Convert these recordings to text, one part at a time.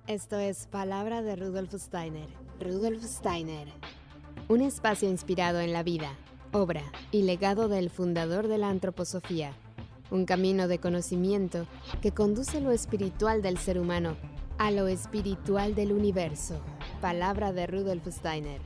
Esto es Palabra de Rudolf Steiner. Rudolf Steiner. Un espacio inspirado en la vida, obra y legado del fundador de la antroposofía. Un camino de conocimiento que conduce lo espiritual del ser humano a lo espiritual del universo. Palabra de Rudolf Steiner.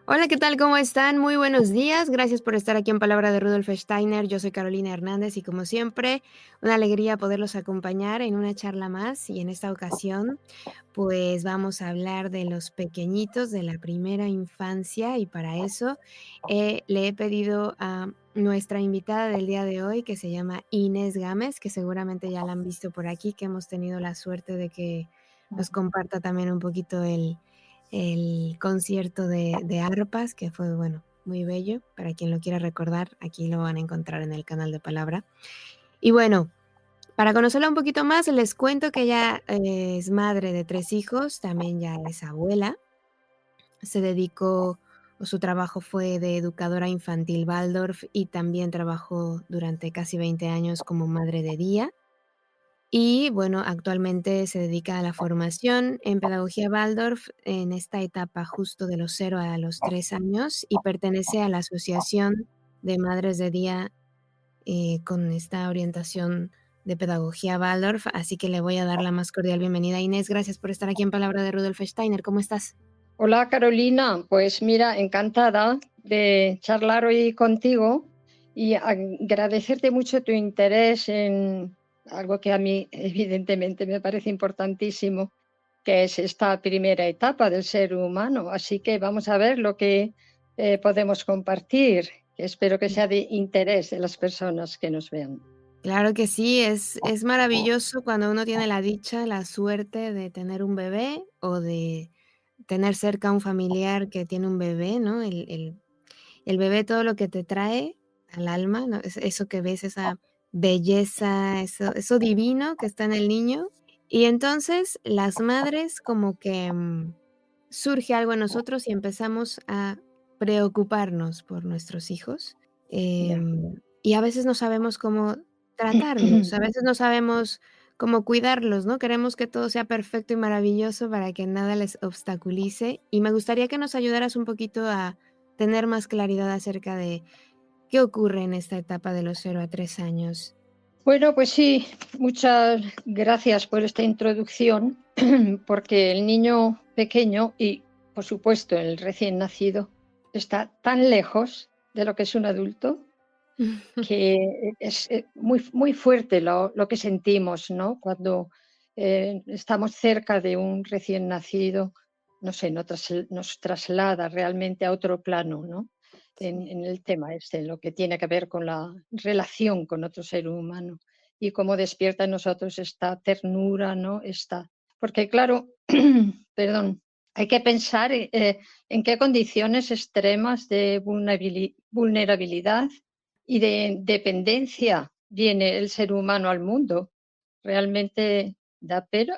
Hola, ¿qué tal? ¿Cómo están? Muy buenos días. Gracias por estar aquí en Palabra de Rudolf Steiner. Yo soy Carolina Hernández y como siempre, una alegría poderlos acompañar en una charla más y en esta ocasión, pues vamos a hablar de los pequeñitos de la primera infancia y para eso le he pedido a nuestra invitada del día de hoy que se llama Inés Gámez, que seguramente ya la han visto por aquí, que hemos tenido la suerte de que nos comparta también un poquito el concierto de arpas, que fue, bueno, muy bello. Para quien lo quiera recordar, aquí lo van a encontrar en el canal de Palabra. Y bueno, para conocerla un poquito más, les cuento que ella es madre de 3 hijos, también ya es abuela. Se dedicó o su trabajo fue de educadora infantil Waldorf y también trabajó durante casi 20 años como madre de día. Y bueno, actualmente se dedica a la formación en pedagogía Waldorf en esta etapa justo de los 0 a los 3 años y pertenece a la Asociación de Madres de Día, con esta orientación de pedagogía Waldorf, así que le voy a dar la más cordial bienvenida. Inés, gracias por estar aquí en Palabra de Rudolf Steiner, ¿cómo estás? Hola Carolina, pues mira, encantada de charlar hoy contigo y agradecerte mucho tu interés en algo que a mí evidentemente me parece importantísimo, que es esta primera etapa del ser humano. Así que vamos a ver lo que podemos compartir, que espero que sea de interés de las personas que nos vean. Claro que sí, es maravilloso cuando uno tiene la dicha, la suerte de tener un bebé o de tener cerca a un familiar que tiene un bebé, ¿no? El bebé todo lo que te trae al alma, ¿no? Eso que ves, esa belleza, eso divino que está en el niño. Y entonces las madres como que, surge algo en nosotros y empezamos a preocuparnos por nuestros hijos, Ya. y a veces no sabemos cómo tratarlos, a veces no sabemos cómo cuidarlos, ¿no? Queremos que todo sea perfecto y maravilloso para que nada les obstaculice, y me gustaría que nos ayudaras un poquito a tener más claridad acerca de qué ocurre en esta etapa de los 0 a 3 años. Bueno, pues sí, muchas gracias por esta introducción, porque el niño pequeño y, por supuesto, el recién nacido está tan lejos de lo que es un adulto que es muy, muy fuerte lo que sentimos, ¿no? Cuando estamos cerca de un recién nacido, no sé, nos traslada realmente a otro plano, ¿no? Sí. En el tema este, en lo que tiene que ver con la relación con otro ser humano y cómo despierta en nosotros esta ternura, ¿no? Porque claro, perdón, hay que pensar en qué condiciones extremas de vulnerabilidad y de dependencia viene el ser humano al mundo. Realmente da pena,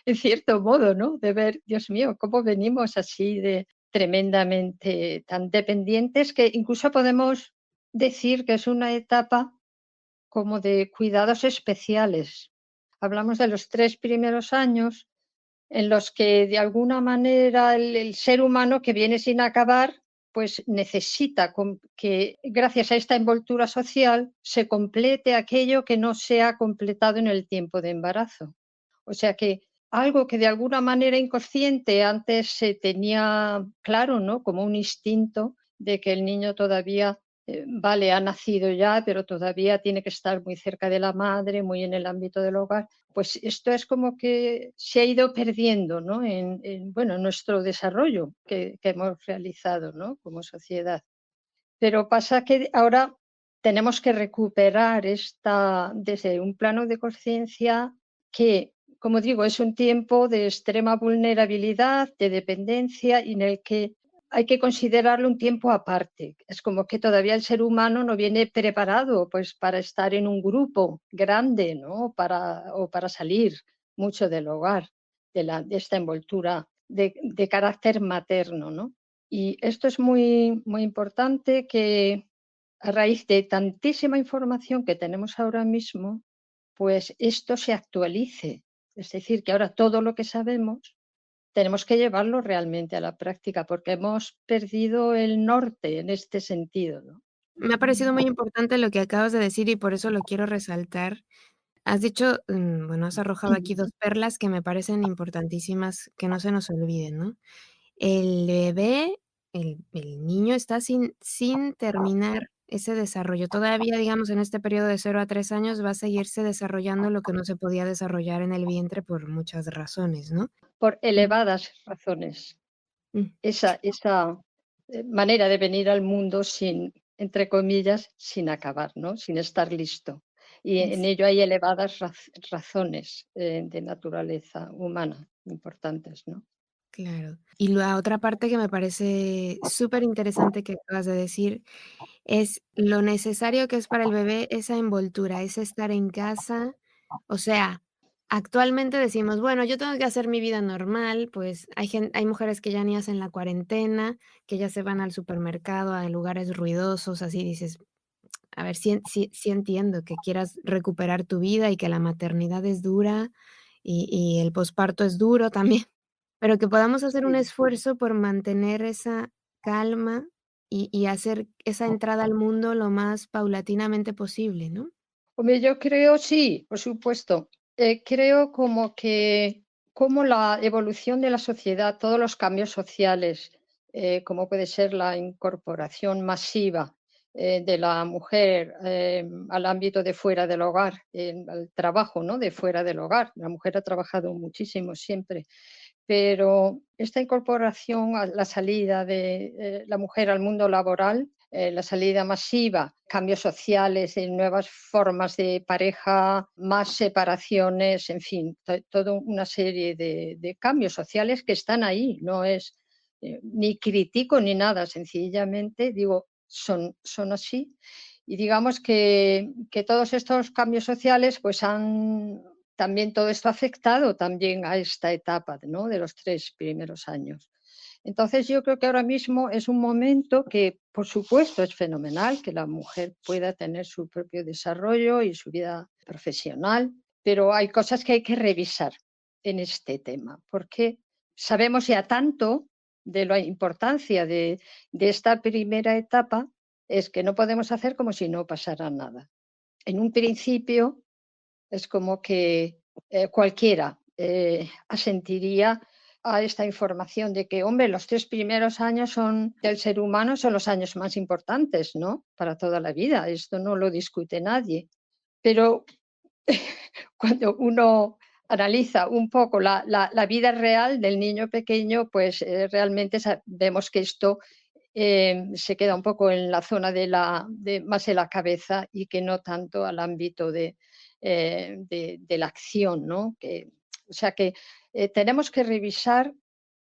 en cierto modo, ¿no? De ver, Dios mío, cómo venimos así de tremendamente tan dependientes que incluso podemos decir que es una etapa como de cuidados especiales. Hablamos de los 3 primeros años en los que de alguna manera el ser humano que viene sin acabar, pues necesita que gracias a esta envoltura social se complete aquello que no se ha completado en el tiempo de embarazo. O sea que algo que de alguna manera inconsciente antes se tenía claro, ¿no? Como un instinto de que el niño todavía, vale, ha nacido ya, pero todavía tiene que estar muy cerca de la madre, muy en el ámbito del hogar. Pues esto es como que se ha ido perdiendo, ¿no? Bueno, en nuestro desarrollo que hemos realizado, ¿no? Como sociedad. Pero pasa que ahora tenemos que recuperar desde un plano de conciencia que, como digo, es un tiempo de extrema vulnerabilidad, de dependencia y en el que hay que considerarlo un tiempo aparte. Es como que todavía el ser humano no viene preparado, pues, para estar en un grupo grande, ¿no? O para salir mucho del hogar, de esta envoltura de carácter materno, ¿no? Y esto es muy, muy importante a raíz de tantísima información que tenemos ahora mismo, pues esto se actualice. Es decir, que ahora todo lo que sabemos tenemos que llevarlo realmente a la práctica, porque hemos perdido el norte en este sentido, ¿no? Me ha parecido muy importante lo que acabas de decir y por eso lo quiero resaltar. Has dicho, bueno, has arrojado aquí 2 perlas que me parecen importantísimas que no se nos olviden, ¿no? El bebé, el niño está sin terminar ese desarrollo. Todavía, digamos, en este periodo de 0 a 3 años va a seguirse desarrollando lo que no se podía desarrollar en el vientre por muchas razones, ¿no? Por Mm, elevadas razones. mm, Esa manera de venir al mundo sin, entre comillas, sin acabar, ¿no? Sin estar listo. Y en sí, ello hay elevadas razones de naturaleza humana importantes, ¿no? claro. Y la otra parte que me parece súper interesante que acabas de decir es lo necesario que es para el bebé esa envoltura, ese estar en casa. O sea, actualmente decimos: "Bueno, yo tengo que hacer mi vida normal", pues hay mujeres que ya ni hacen la cuarentena, que ya se van al supermercado, a lugares ruidosos, así dices: "A ver, sí entiendo que quieras recuperar tu vida y que la maternidad es dura y el posparto es duro también". Pero que podamos hacer un Sí. esfuerzo por mantener esa calma y hacer esa entrada al mundo lo más paulatinamente posible, ¿no? Hombre, yo creo, sí, por supuesto. Creo como la evolución de la sociedad, todos los cambios sociales, como puede ser la incorporación masiva de la mujer al ámbito de fuera del hogar, al trabajo, ¿no? De fuera del hogar. La mujer ha trabajado muchísimo siempre, pero esta incorporación a la salida de la mujer al mundo laboral, la salida masiva, cambios sociales, nuevas formas de pareja, más separaciones, en fin, toda una serie de cambios sociales que están ahí. No es ni critico ni nada, sencillamente digo, son así. Y digamos que todos estos cambios sociales pues han también todo esto ha afectado también a esta etapa, ¿no? De los 3 primeros años. Entonces, yo creo que ahora mismo es un momento que, por supuesto, es fenomenal que la mujer pueda tener su propio desarrollo y su vida profesional, pero hay cosas que hay que revisar en este tema, porque sabemos ya tanto de la importancia de esta primera etapa, es que no podemos hacer como si no pasara nada. En un principio, es como que cualquiera asentiría a esta información de que, hombre, los 3 primeros años del ser humano son los años más importantes, ¿no? Para toda la vida. Esto no lo discute nadie. Pero cuando uno analiza un poco la vida real del niño pequeño, pues realmente vemos que esto se queda un poco en la zona más de la cabeza y que no tanto al ámbito de la acción, ¿no? O sea que tenemos que revisar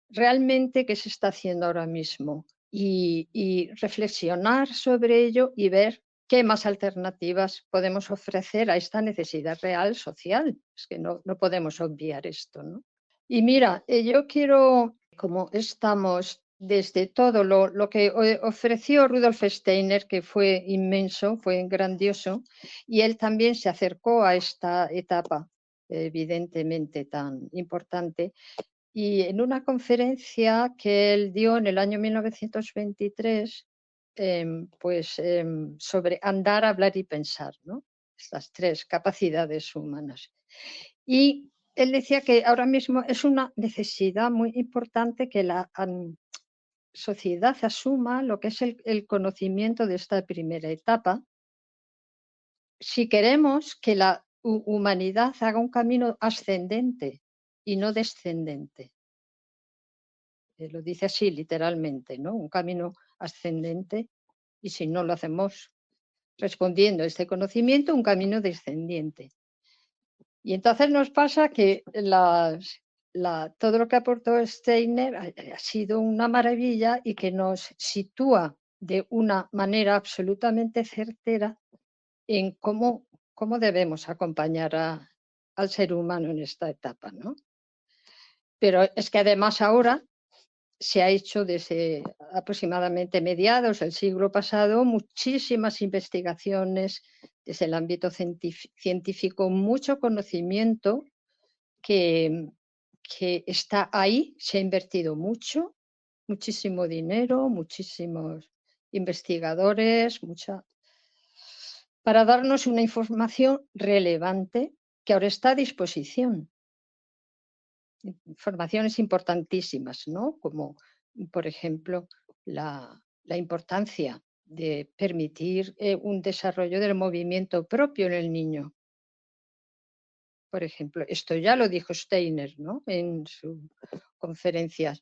realmente qué se está haciendo ahora mismo y reflexionar sobre ello y ver qué más alternativas podemos ofrecer a esta necesidad real social. Es que no podemos obviar esto, ¿no? Y mira, yo quiero, como estamos desde todo lo que ofreció Rudolf Steiner, que fue inmenso, fue grandioso, y él también se acercó a esta etapa, evidentemente tan importante, y en una conferencia que él dio en el año 1923, sobre andar, hablar y pensar, ¿no? Estas 3 capacidades humanas. Y él decía que ahora mismo es una necesidad muy importante que la sociedad asuma lo que es el conocimiento de esta primera etapa, si queremos que la humanidad haga un camino ascendente y no descendente. Lo dice así literalmente, ¿no? Un camino ascendente y si no lo hacemos respondiendo a este conocimiento, un camino descendiente. Y entonces nos pasa que todo lo que aportó Steiner ha sido una maravilla y que nos sitúa de una manera absolutamente certera en cómo debemos acompañar al ser humano en esta etapa, ¿no? Pero es que además ahora se ha hecho desde aproximadamente mediados del siglo pasado muchísimas investigaciones desde el ámbito científico, mucho conocimiento que, que está ahí, se ha invertido mucho, muchísimo dinero, muchísimos investigadores, para darnos una información relevante que ahora está a disposición. Informaciones importantísimas, ¿no? Como, por ejemplo, la importancia de permitir un desarrollo del movimiento propio en el niño. Por ejemplo, esto ya lo dijo Steiner, ¿no? En sus conferencias,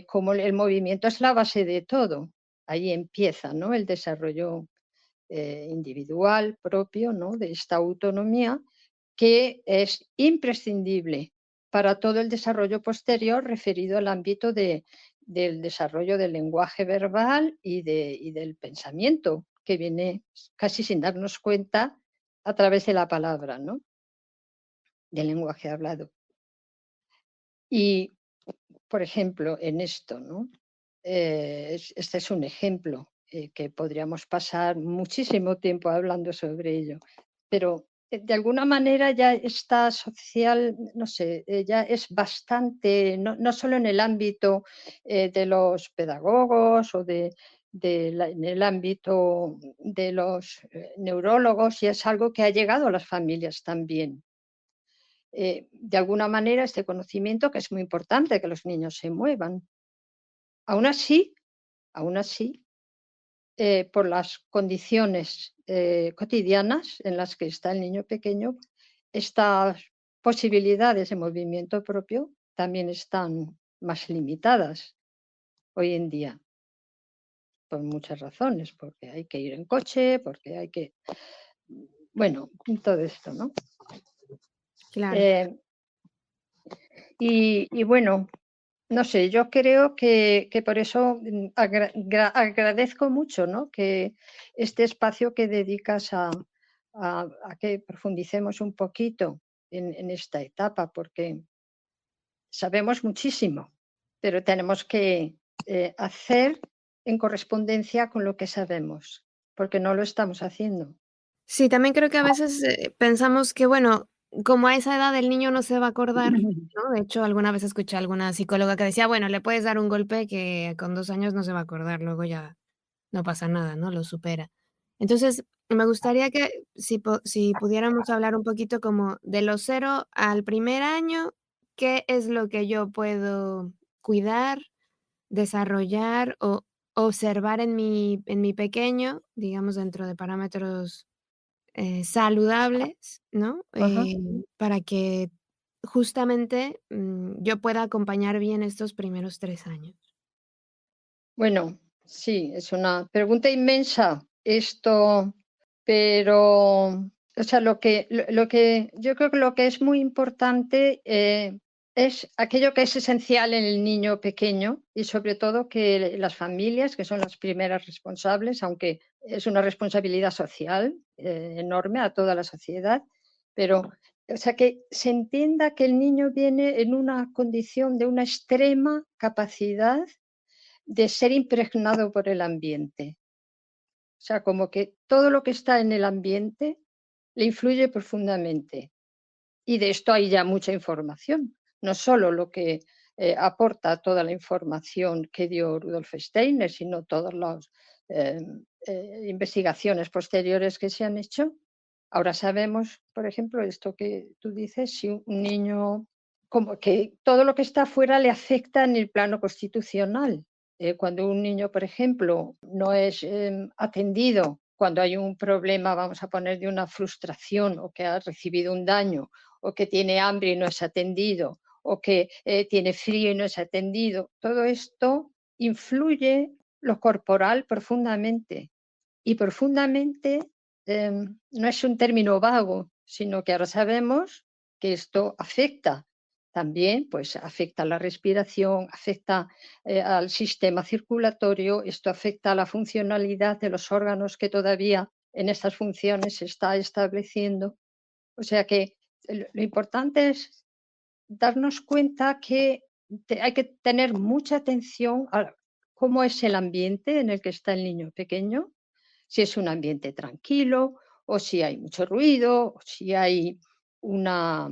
como el movimiento es la base de todo. Ahí empieza, ¿no? El desarrollo individual propio, ¿no? De esta autonomía que es imprescindible para todo el desarrollo posterior referido al ámbito del desarrollo del lenguaje verbal y del pensamiento, que viene casi sin darnos cuenta a través de la palabra, ¿no? Del lenguaje hablado. Y, por ejemplo, en esto, ¿no? Este es un ejemplo que podríamos pasar muchísimo tiempo hablando sobre ello, pero de alguna manera ya está social, no sé, ya es bastante, no solo en el ámbito de los pedagogos o en el ámbito de los neurólogos, y es algo que ha llegado a las familias también. De alguna manera este conocimiento, que es muy importante que los niños se muevan. Aún así, aún así, por las condiciones cotidianas en las que está el niño pequeño, estas posibilidades de movimiento propio también están más limitadas hoy en día, por muchas razones, porque hay que ir en coche, porque hay que, bueno, todo esto, ¿no? Claro. Eh, y bueno, no sé, yo creo que por eso agradezco mucho, ¿no? Que este espacio que dedicas a que profundicemos un poquito en esta etapa, porque sabemos muchísimo, pero tenemos que hacer en correspondencia con lo que sabemos, porque no lo estamos haciendo. Sí, también creo que a veces, pensamos que, bueno, como a esa edad el niño no se va a acordar, ¿no? De hecho, alguna vez escuché a alguna psicóloga que decía: "Bueno, le puedes dar un golpe que con 2 años no se va a acordar, luego ya no pasa nada, ¿no? Lo supera". Entonces, me gustaría que si pudiéramos hablar un poquito como de los 0 al primer año, ¿qué es lo que yo puedo cuidar, desarrollar o observar en mi pequeño, digamos, dentro de parámetros saludables, ¿no? Ajá. Para que justamente, yo pueda acompañar bien estos primeros 3 años. Bueno, sí, es una pregunta inmensa esto, pero, o sea, lo que yo creo que lo que es muy importante es aquello que es esencial en el niño pequeño y sobre todo que las familias, que son las primeras responsables, aunque es una responsabilidad social enorme a toda la sociedad, pero, o sea, que se entienda que el niño viene en una condición de una extrema capacidad de ser impregnado por el ambiente. O sea, como que todo lo que está en el ambiente le influye profundamente. Y de esto hay ya mucha información, no solo lo que aporta toda la información que dio Rudolf Steiner, sino todas las investigaciones posteriores que se han hecho. Ahora sabemos, por ejemplo, esto que tú dices, si un niño, como que todo lo que está afuera le afecta en el plano constitucional. Cuando un niño, por ejemplo, no es atendido, cuando hay un problema, vamos a poner, de una frustración o que ha recibido un daño, o que tiene hambre y no es atendido, o que tiene frío y no es atendido, todo esto influye lo corporal profundamente. Y profundamente no es un término vago, sino que ahora sabemos que esto afecta también, pues afecta a la respiración, afecta al sistema circulatorio, esto afecta a la funcionalidad de los órganos que todavía en estas funciones se está estableciendo. O sea que lo importante es darnos cuenta que hay que tener mucha atención a cómo es el ambiente en el que está el niño pequeño, si es un ambiente tranquilo o si hay mucho ruido, o si hay una,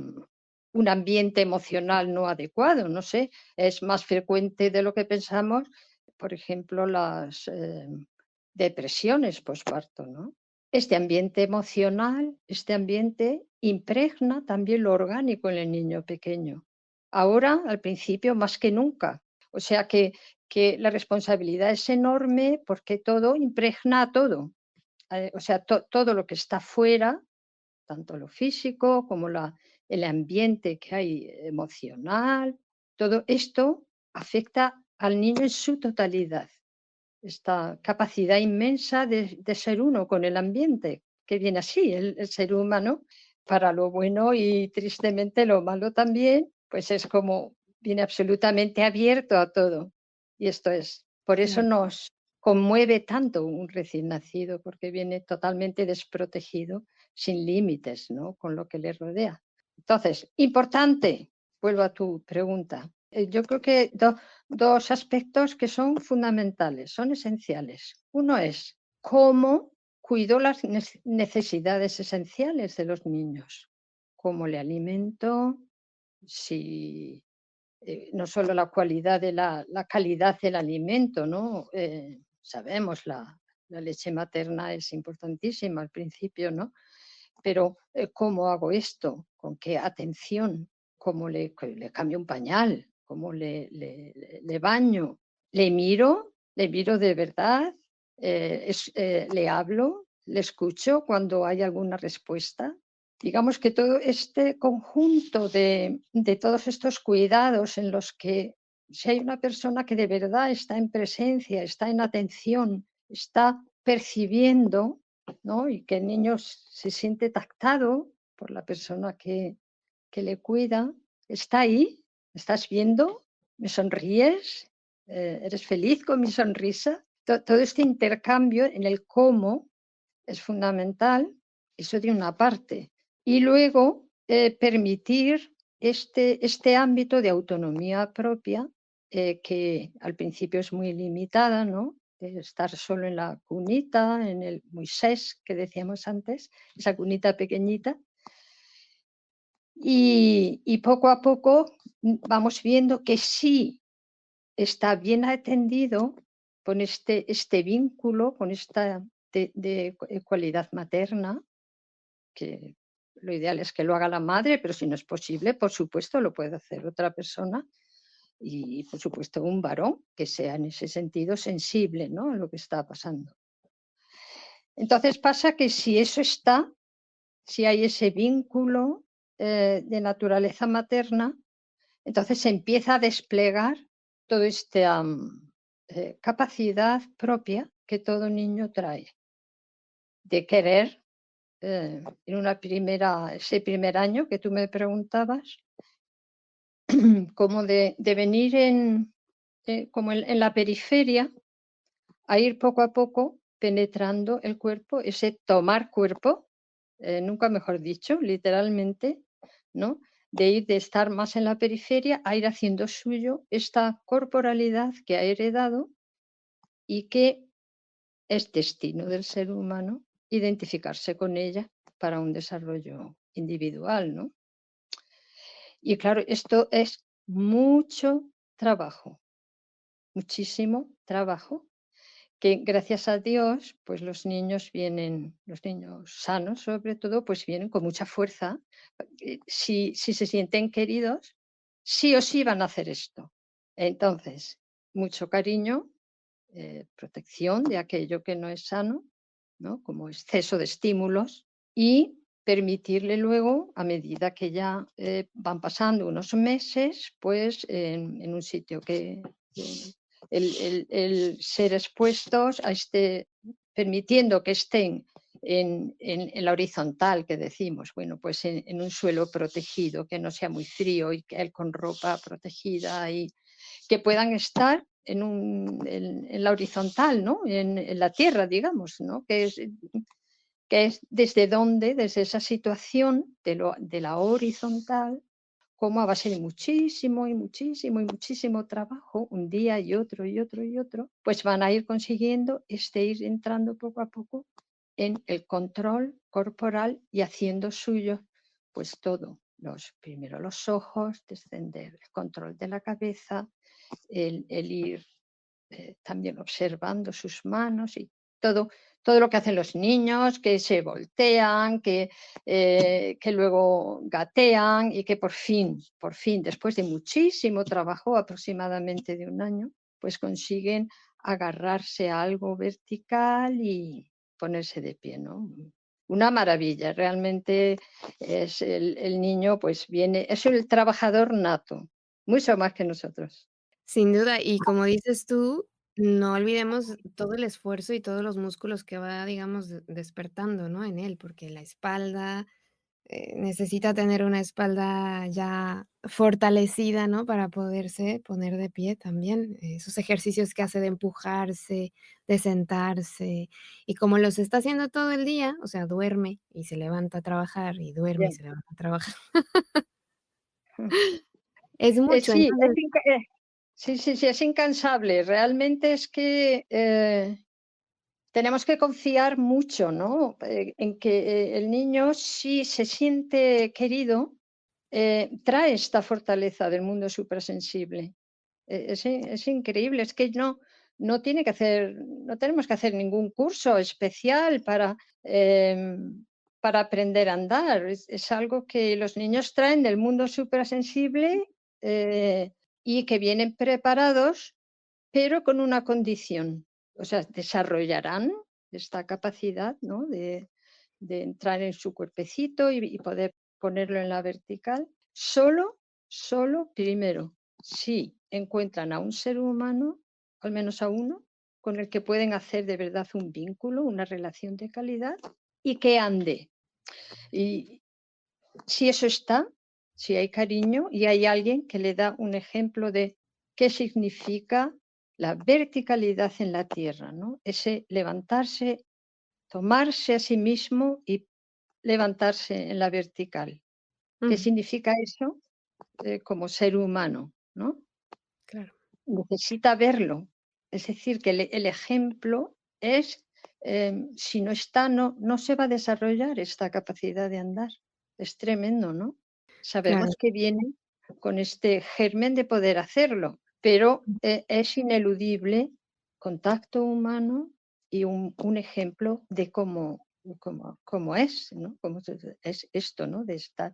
un ambiente emocional no adecuado, no sé, es más frecuente de lo que pensamos, por ejemplo, las depresiones posparto, ¿no? Este ambiente emocional, este ambiente impregna también lo orgánico en el niño pequeño. Ahora, al principio, más que nunca. O sea que la responsabilidad es enorme porque todo impregna a todo. O sea, todo lo que está fuera, tanto lo físico como el ambiente que hay emocional, todo esto afecta al niño en su totalidad. Esta capacidad inmensa de ser uno con el ambiente, que viene así, el ser humano, para lo bueno y tristemente lo malo también, pues es como viene absolutamente abierto a todo. Y esto es, por eso Claro. nos conmueve tanto un recién nacido, porque viene totalmente desprotegido, sin límites, ¿no? Con lo que le rodea. Entonces, importante, vuelvo a tu pregunta. Yo creo que dos aspectos que son fundamentales, son esenciales. Uno es cómo cuido las necesidades esenciales de los niños, cómo le alimento, si no solo la cualidad de la calidad del alimento, ¿no? Sabemos, la leche materna es importantísima al principio, ¿no? Pero ¿cómo hago esto? ¿Con qué atención? ¿Cómo le cambio un pañal? ¿Cómo le baño? Le miro de verdad, le hablo, le escucho cuando hay alguna respuesta. Digamos que todo este conjunto de todos estos cuidados en los que si hay una persona que de verdad está en presencia, está en atención, está percibiendo, ¿no? Y que el niño se siente tactado por la persona que le cuida, está ahí, estás viendo, me sonríes, eres feliz con mi sonrisa. Todo este intercambio en el cómo es fundamental, eso de una parte. Y luego permitir este ámbito de autonomía propia, que al principio es muy limitada, ¿no? De estar solo en la cunita, en el Moisés que decíamos antes, esa cunita pequeñita. Y poco a poco vamos viendo que sí está bien atendido con este vínculo, con esta de cualidad materna, que lo ideal es que lo haga la madre, pero si no es posible, por supuesto, lo puede hacer otra persona y, por supuesto, un varón que sea en ese sentido sensible, ¿no? A lo que está pasando. Entonces pasa que si eso está, si hay ese vínculo de naturaleza materna, entonces se empieza a desplegar toda esta capacidad propia que todo niño trae de querer en ese primer año que tú me preguntabas, como de venir como en la periferia, a ir poco a poco penetrando el cuerpo, ese tomar cuerpo, nunca mejor dicho, literalmente, ¿no? De estar más en la periferia a ir haciendo suyo esta corporalidad que ha heredado y que es destino del ser humano identificarse con ella para un desarrollo individual, ¿no? Y claro, esto es mucho trabajo, muchísimo trabajo, que gracias a Dios, pues los niños sanos sobre todo, pues vienen con mucha fuerza. Si se sienten queridos, sí o sí van a hacer esto. Entonces, mucho cariño, protección de aquello que no es sano, ¿no? Como exceso de estímulos y permitirle luego, a medida que ya van pasando unos meses, pues en un sitio que el ser expuestos a permitiendo que estén en la horizontal que decimos, bueno, pues en un suelo protegido, que no sea muy frío y que él con ropa protegida y que puedan estar en la horizontal, ¿no? En la tierra, digamos, ¿no? Que es desde esa situación de la horizontal, cómo a base de muchísimo y muchísimo y muchísimo trabajo, un día y otro y otro y otro, pues van a ir consiguiendo ir entrando poco a poco en el control corporal y haciendo suyo pues todo. Primero los ojos, descender el control de la cabeza, el ir también observando sus manos y todo lo que hacen los niños, que se voltean, que luego gatean y que por fin, después de muchísimo trabajo, aproximadamente de un año, pues consiguen agarrarse a algo vertical y ponerse de pie, ¿no? Una maravilla, realmente es el niño, pues viene, es el trabajador nato, mucho más que nosotros. Sin duda, y como dices tú, no olvidemos todo el esfuerzo y todos los músculos que va, digamos, despertando, ¿no? En él, porque la espalda, necesita tener una espalda ya fortalecida, ¿no? Para poderse poner de pie también. Esos ejercicios que hace de empujarse, de sentarse, y como los está haciendo todo el día, o sea, duerme y se levanta a trabajar, y duerme y Bien. se levanta a trabajar. Es mucho, Sí, entonces sí, sí, sí, es incansable. Realmente es que tenemos que confiar mucho, ¿no? En que el niño, si se siente querido, trae esta fortaleza del mundo suprasensible. Es increíble, es que no tenemos que hacer ningún curso especial para aprender a andar. Es algo que los niños traen del mundo suprasensible eh, y que vienen preparados, pero con una condición. O sea, desarrollarán esta capacidad, ¿no? de entrar en su cuerpecito y poder ponerlo en la vertical, solo primero, si encuentran a un ser humano, al menos a uno, con el que pueden hacer de verdad un vínculo, una relación de calidad y que ande. Y si eso está, si hay cariño y hay alguien que le da un ejemplo de qué significa la verticalidad en la tierra, ¿no? Ese levantarse, tomarse a sí mismo y levantarse en la vertical. ¿Qué ujú, significa eso como ser humano? ¿No? claro. Necesita verlo. Es decir, que el ejemplo es, si no está, no se va a desarrollar esta capacidad de andar. Es tremendo, ¿no? Claro. Sabemos que viene con este germen de poder hacerlo, pero es ineludible contacto humano y un ejemplo de cómo es, ¿no? Cómo es esto, ¿no? De estar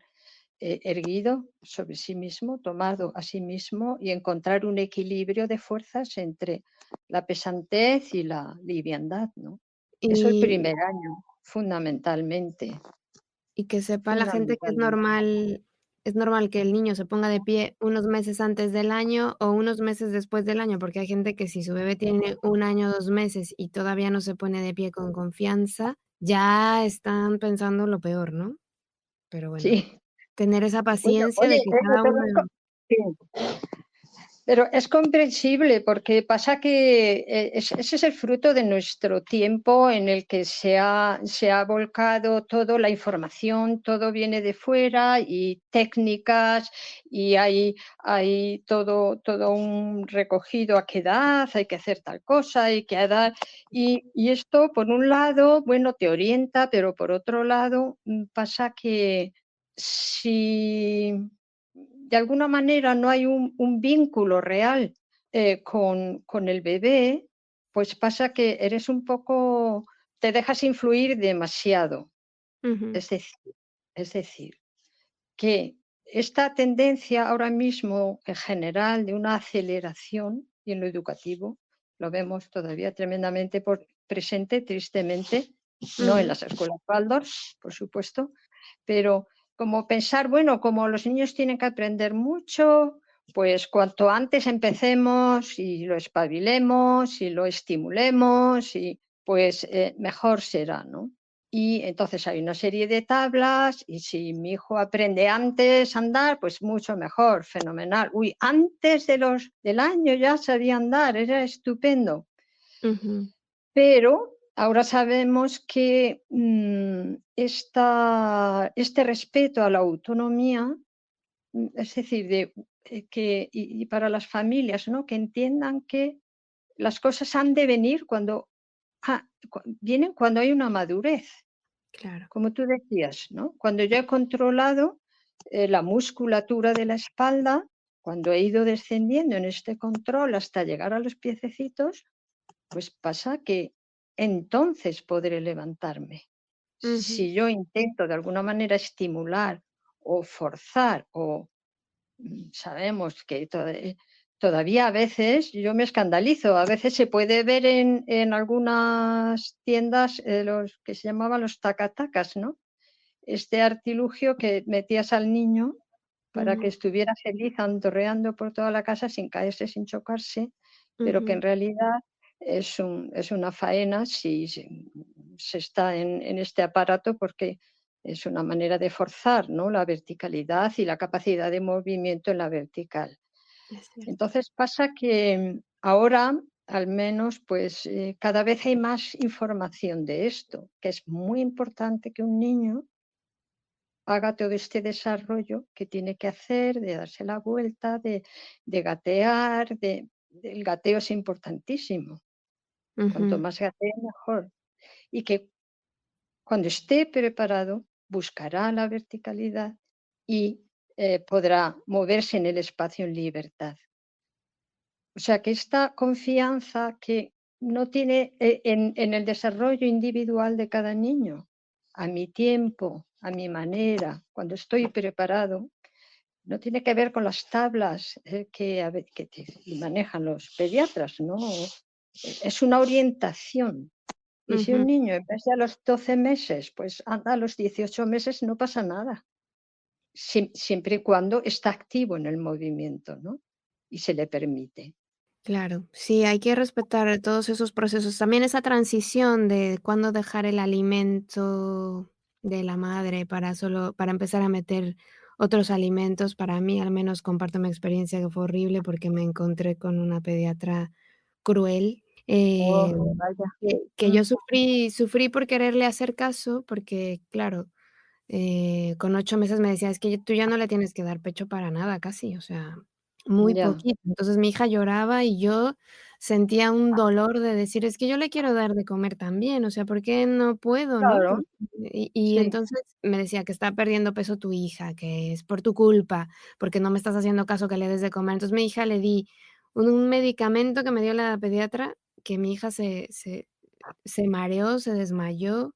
erguido sobre sí mismo, tomado a sí mismo y encontrar un equilibrio de fuerzas entre la pesantez y la liviandad, ¿no? Eso el Y primer año, fundamentalmente, y que sepa la gente que fundamentalmente. es normal que el niño se ponga de pie unos meses antes del año o unos meses después del año, porque hay gente que si su bebé tiene 1 año, 2 meses y todavía no se pone de pie con confianza, ya están pensando lo peor, ¿no? Pero bueno, Sí. tener esa Bueno, paciencia oye, de que cada pero uno sí. Pero es comprensible porque pasa que ese es el fruto de nuestro tiempo en el que se ha volcado toda la información, todo viene de fuera y técnicas y hay todo un recogido a qué edad, hay que hacer tal cosa, hay que dar. Y esto, por un lado, bueno, te orienta, pero por otro lado, pasa que si de alguna manera no hay un vínculo real con el bebé, pues pasa que eres un poco, te dejas influir demasiado. ujú, Es decir, que esta tendencia ahora mismo en general de una aceleración y en lo educativo lo vemos todavía tremendamente presente, tristemente, no en ujú, las escuelas Waldorf, por supuesto, pero como pensar, bueno, como los niños tienen que aprender mucho, pues cuanto antes empecemos y lo espabilemos y lo estimulemos, y pues mejor será, ¿no? Y entonces hay una serie de tablas y si mi hijo aprende antes a andar, pues mucho mejor, fenomenal. Uy, antes del año ya sabía andar, era estupendo. ujú. Pero ahora sabemos que este respeto a la autonomía es decir, y para las familias, ¿no? Que entiendan que las cosas han de venir vienen cuando hay una madurez, Claro. como tú decías, ¿no? Cuando yo he controlado, la musculatura de la espalda, cuando he ido descendiendo en este control hasta llegar a los piececitos, pues pasa que entonces podré levantarme. Ujú. Si yo intento de alguna manera estimular o forzar sabemos que todavía a veces yo me escandalizo, a veces se puede ver en algunas tiendas, los que se llamaban los tacatacas, ¿no? Este artilugio que metías al niño para que Ujú. estuviera feliz andorreando por toda la casa sin caerse, sin chocarse, pero que en Ujú. realidad es una faena si se está en este aparato, porque es una manera de forzar, ¿no? La verticalidad y la capacidad de movimiento en la vertical. Es cierto. Entonces pasa que ahora, al menos, pues cada vez hay más información de esto, que es muy importante que un niño haga todo este desarrollo que tiene que hacer, de darse la vuelta, de gatear, el gateo es importantísimo. Cuanto Ujú. más gatee, mejor. Y que cuando esté preparado, buscará la verticalidad y podrá moverse en el espacio en libertad. O sea que esta confianza que no tiene en el desarrollo individual de cada niño, a mi tiempo, a mi manera, cuando estoy preparado, no tiene que ver con las tablas que manejan los pediatras, ¿no? Es una orientación. Y si un Ujú. niño en vez de a los 12 meses, pues anda a los 18 meses, no pasa nada, siempre y cuando está activo en el movimiento, ¿no? Y se le permite. Claro, sí, hay que respetar todos esos procesos. También esa transición de cuándo dejar el alimento de la madre para empezar a meter otros alimentos. Para mí, al menos, comparto mi experiencia que fue horrible porque me encontré con una pediatra cruel, Oh, vaya. que yo Mm, sufrí por quererle hacer caso, porque, claro, con 8 meses me decía: "Es que tú ya no le tienes que dar pecho para nada casi, o sea, muy ya, poquito". Entonces, mi hija lloraba y yo sentía un dolor de decir: "Es que yo le quiero dar de comer también, o sea, ¿por qué no puedo?", ¿no? claro, Y sí, entonces me decía: "Que está perdiendo peso tu hija, que es por tu culpa, porque no me estás haciendo caso que le des de comer". Entonces, mi hija le di un medicamento que me dio la pediatra, que mi hija se mareó, se desmayó,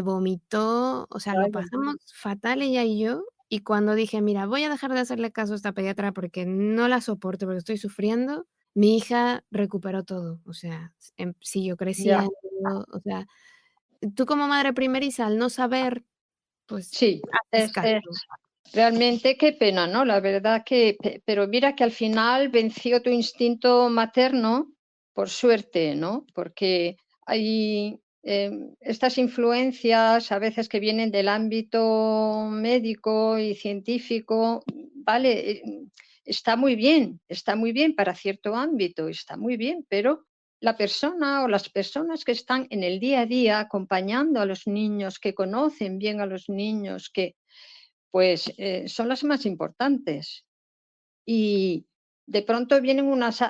vomitó, o sea, lo vaya, pasamos fatal ella y yo, y cuando dije: "Mira, voy a dejar de hacerle caso a esta pediatra porque no la soporto, porque estoy sufriendo", mi hija recuperó todo, o sea, siguió ya, creciendo, o sea, tú como madre primeriza, al no saber, pues, sí, haces es caso. realmente qué pena, ¿no? La verdad pero mira que al final venció tu instinto materno, por suerte, ¿no? Porque hay estas influencias a veces que vienen del ámbito médico y científico, vale, está muy bien para cierto ámbito, está muy bien, pero la persona o las personas que están en el día a día acompañando a los niños, que conocen bien a los niños, que pues, son las más importantes. Y de pronto vienen unas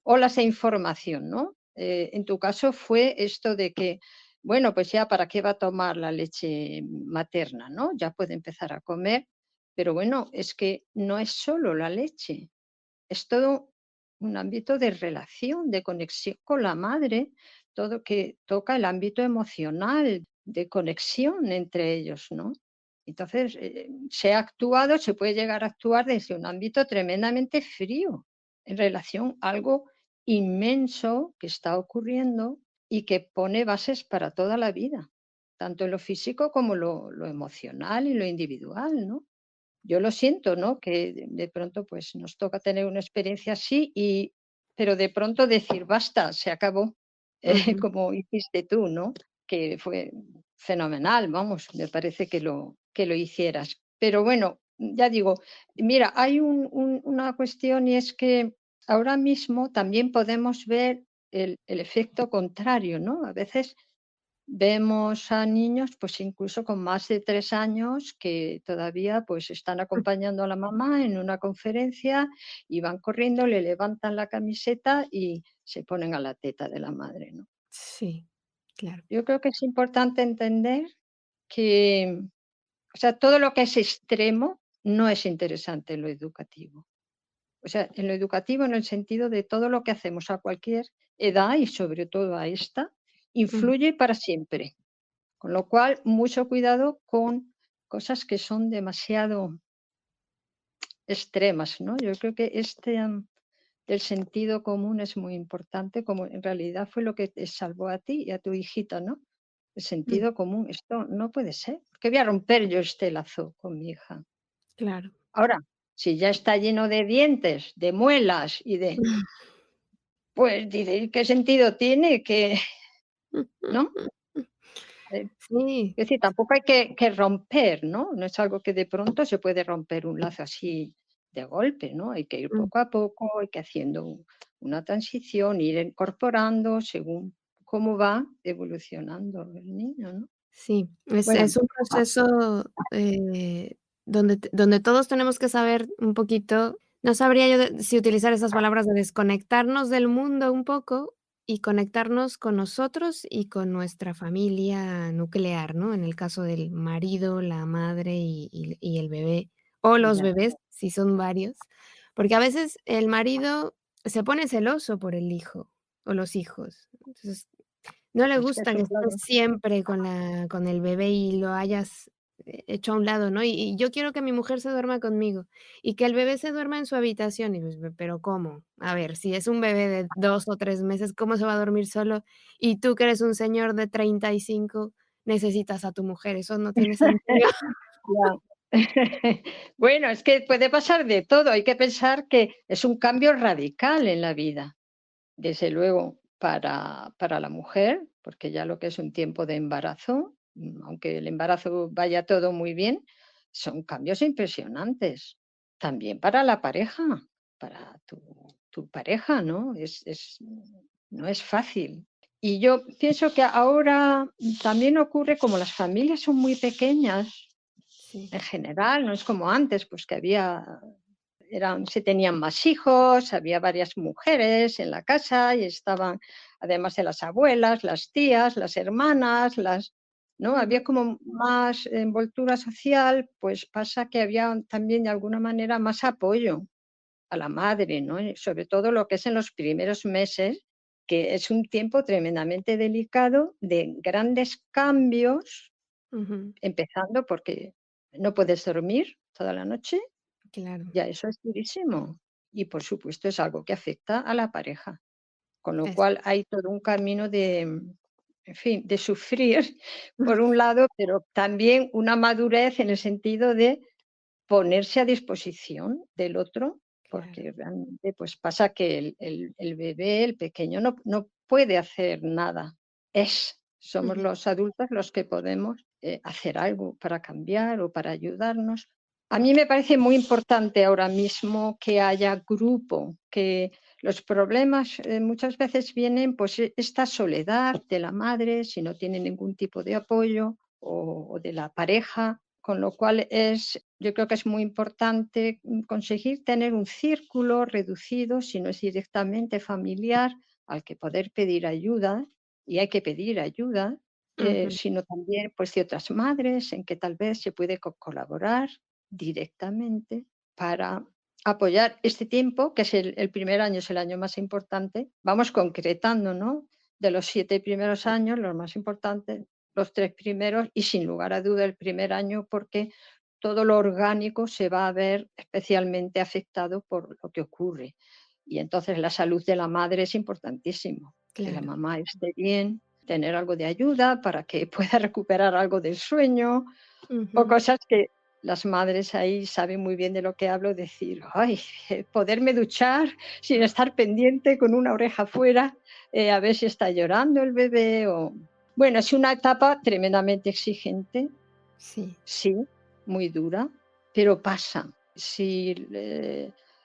olas de información, ¿no? En tu caso fue esto de que, bueno, pues ya para qué va a tomar la leche materna, ¿no? Ya puede empezar a comer, pero bueno, es que no es solo la leche, es todo un ámbito de relación, de conexión con la madre, todo que toca el ámbito emocional, de conexión entre ellos, ¿no? Entonces, se puede llegar a actuar desde un ámbito tremendamente frío en relación a algo inmenso que está ocurriendo y que pone bases para toda la vida, tanto en lo físico como lo emocional y lo individual, ¿no? Yo lo siento, ¿no? Que de pronto, pues, nos toca tener una experiencia así pero de pronto decir: "Basta, se acabó", Ujú. como hiciste tú, ¿no? Que fue fenomenal, vamos, me parece que lo hicieras. Pero bueno, ya digo, mira, hay una cuestión y es que ahora mismo también podemos ver el efecto contrario, ¿no? A veces vemos a niños, pues incluso con más de 3 años, que todavía, pues, están acompañando a la mamá en una conferencia y van corriendo, le levantan la camiseta y se ponen a la teta de la madre, ¿no? Sí, claro. Yo creo que es importante entender que, o sea, todo lo que es extremo no es interesante en lo educativo. O sea, en lo educativo, en el sentido de todo lo que hacemos a cualquier edad y sobre todo a esta, Ujú, influye para siempre. Con lo cual, mucho cuidado con cosas que son demasiado extremas, ¿no? Yo creo que el sentido común es muy importante, como en realidad fue lo que te salvó a ti y a tu hijita, ¿no? El mm, sentido común, esto no puede ser. ¿Por qué voy a romper yo este lazo con mi hija? claro. Ahora, si ya está lleno de dientes, de muelas y de, pues dice, ¿qué sentido tiene que, no? Eh, Sí, Es decir, tampoco hay que romper, ¿no? No es algo que de pronto se puede romper un lazo así de golpe, ¿no? Hay que ir mm, poco a poco, hay que haciendo una transición, ir incorporando según cómo va evolucionando el niño, ¿no? sí, es Bueno, es un proceso, donde todos tenemos que saber un poquito, no sabría yo si utilizar esas palabras de desconectarnos del mundo un poco y conectarnos con nosotros y con nuestra familia nuclear, ¿no? En el caso del marido, la madre y el bebé, o los ya, bebés, si son varios, porque a veces el marido se pone celoso por el hijo o los hijos. Entonces no le es que gusta eso que estés claro. siempre con el bebé y lo hayas, hecho a un lado, ¿no? Y yo quiero que mi mujer se duerma conmigo y que el bebé se duerma en su habitación. Y pues, ¿pero cómo? A ver, si es un bebé de 2 o 3 meses, ¿cómo se va a dormir solo? Y tú, que eres un señor de 35, necesitas a tu mujer, eso no tiene sentido. Ya. Bueno, es que puede pasar de todo. Hay que pensar que es un cambio radical en la vida. Desde luego, para la mujer, porque ya lo que es un tiempo de embarazo, aunque el embarazo vaya todo muy bien, son cambios impresionantes. También para la pareja, para tu pareja, ¿no? No es fácil. Y yo pienso que ahora también ocurre, como las familias son muy pequeñas, Sí. en general, no es como antes, pues que se tenían más hijos, había varias mujeres en la casa y estaban, además de las abuelas, las tías, las hermanas, ¿no? Ujú, Había como más envoltura social, pues pasa que había también de alguna manera más apoyo a la madre, ¿no? Y sobre todo lo que es en los primeros meses, que es un tiempo tremendamente delicado de grandes cambios, ujú. empezando porque no puedes dormir toda la noche, Claro, ya eso es durísimo. Y por supuesto es algo que afecta a la pareja, con lo eso. cual hay todo un camino de, en fin, de sufrir por un lado, pero también una madurez en el sentido de ponerse a disposición del otro, Claro. porque realmente pues pasa que el bebé, el pequeño, no puede hacer nada. Somos Ujú, los adultos los que podemos hacer algo para cambiar o para ayudarnos. A mí me parece muy importante ahora mismo que haya grupo, que los problemas muchas veces vienen, pues esta soledad de la madre, si no tiene ningún tipo de apoyo, o de la pareja, con lo cual yo creo que es muy importante conseguir tener un círculo reducido, si no es directamente familiar, al que poder pedir ayuda, y hay que pedir ayuda, ujú, sino también pues, de otras madres, en que tal vez se puede colaborar directamente para apoyar este tiempo, que es el primer año, es el año más importante. Vamos concretando, ¿no? De los 7 primeros años, los más importantes, los 3 primeros y sin lugar a duda el primer año, porque todo lo orgánico se va a ver especialmente afectado por lo que ocurre. Y entonces la salud de la madre es importantísimo, que la claro. mamá esté bien, tener algo de ayuda para que pueda recuperar algo del sueño o Ujú. cosas que las madres ahí saben muy bien de lo que hablo, decir, ay, poderme duchar sin estar pendiente con una oreja fuera, a ver si está llorando el bebé o... Bueno, es una etapa tremendamente exigente, Sí. sí, muy dura, pero pasa. Si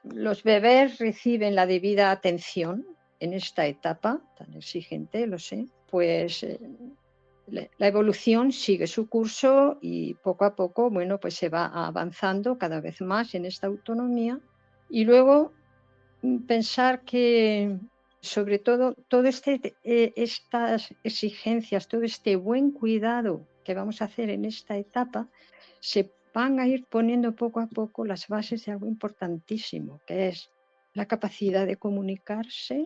los bebés reciben la debida atención en esta etapa tan exigente, lo sé, pues la evolución sigue su curso y poco a poco, bueno, pues se va avanzando cada vez más en esta autonomía. Y luego pensar que, sobre todo, estas exigencias, todo este buen cuidado que vamos a hacer en esta etapa, se van a ir poniendo poco a poco las bases de algo importantísimo, que es la capacidad de comunicarse,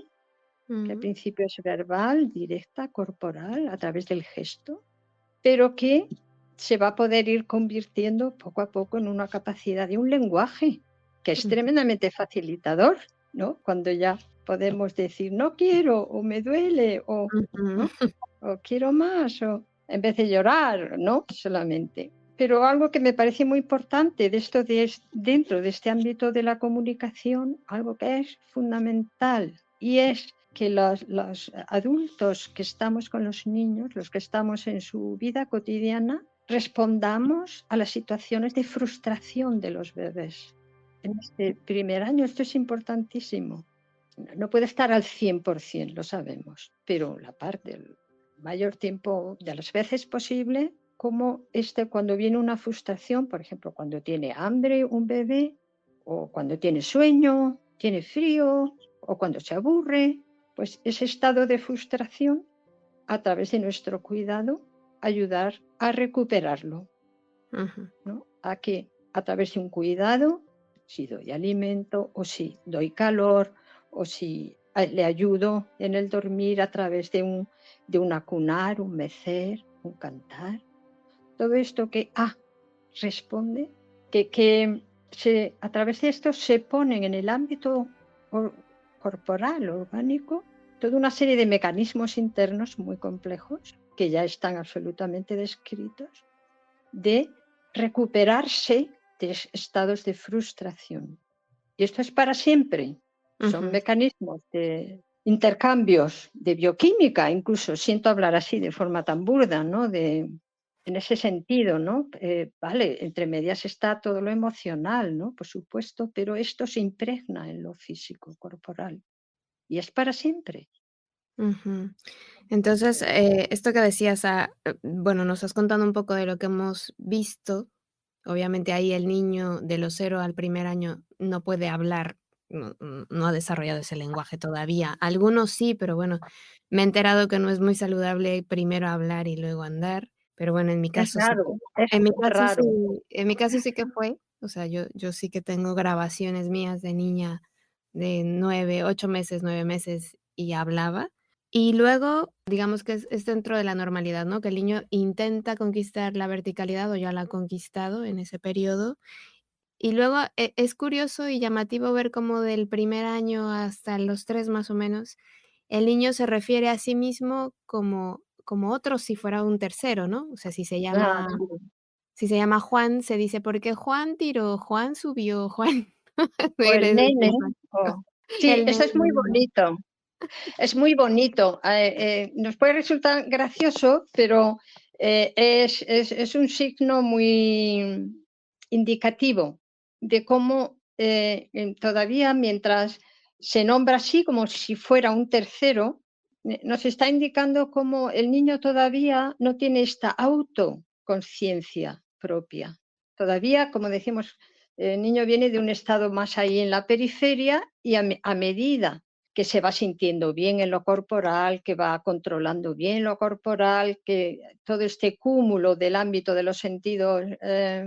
que al Ujú, principio es verbal, directa, corporal, a través del gesto, pero que se va a poder ir convirtiendo poco a poco en una capacidad de un lenguaje que es ujú, tremendamente facilitador, ¿no? Cuando ya podemos decir no quiero o me duele o, ujú, ¿no? O quiero más o en vez de llorar, ¿no? Solamente. Pero algo que me parece muy importante de esto dentro de este ámbito de la comunicación, algo que es fundamental y es que los adultos que estamos con los niños, los que estamos en su vida cotidiana, respondamos a las situaciones de frustración de los bebés. En este primer año esto es importantísimo. No puede estar al 100%, lo sabemos, pero la parte, el mayor tiempo de las veces posible, como cuando viene una frustración, por ejemplo, cuando tiene hambre un bebé, o cuando tiene sueño, tiene frío, o cuando se aburre, pues ese estado de frustración, a través de nuestro cuidado, ayudar a recuperarlo, ujú, ¿no? A que a través de un cuidado, si doy alimento o si doy calor o si le ayudo en el dormir a través de un acunar, un mecer, un cantar, todo esto que responde, que a través de esto se ponen en el ámbito corporal, orgánico, toda una serie de mecanismos internos muy complejos que ya están absolutamente descritos de recuperarse de estados de frustración. Y esto es para siempre. Son ujú. mecanismos de intercambios de bioquímica, incluso siento hablar así de forma tan burda, ¿no? En ese sentido, ¿no? Vale, entre medias está todo lo emocional, ¿no? Por supuesto, pero esto se impregna en lo físico, corporal, y es para siempre. Ujú. Entonces, esto que decías, bueno, nos estás contando un poco de lo que hemos visto. Obviamente ahí el niño de los 0 al primer año no puede hablar, no ha desarrollado ese lenguaje todavía. Algunos sí, pero bueno, me he enterado que no es muy saludable primero hablar y luego andar, pero bueno, en mi Es caso sí raro, es en mi caso sí raro. en mi caso sí que fue, o sea, yo sí que tengo grabaciones mías de niña de 9, 8 meses, 9 meses y hablaba. Y luego, digamos que es dentro de la normalidad, ¿no? Que el niño intenta conquistar la verticalidad o ya la ha conquistado en ese periodo. Y luego es curioso y llamativo ver cómo del primer año hasta los 3 más o menos, el niño se refiere a sí mismo como otro si fuera un tercero, ¿no? O sea, Ah, sí. si se llama Juan, se dice: "Porque Juan tiró, Juan subió, Juan", O el eres nene. Juan. Sí, El eso nene, es muy bonito. Es muy bonito. Nos puede resultar gracioso, pero es un signo muy indicativo de cómo todavía mientras se nombra así como si fuera un tercero, nos está indicando cómo el niño todavía no tiene esta autoconciencia propia. Todavía, como decimos, el niño viene de un estado más ahí en la periferia y a medida que se va sintiendo bien en lo corporal, que va controlando bien lo corporal, que todo este cúmulo del ámbito de los sentidos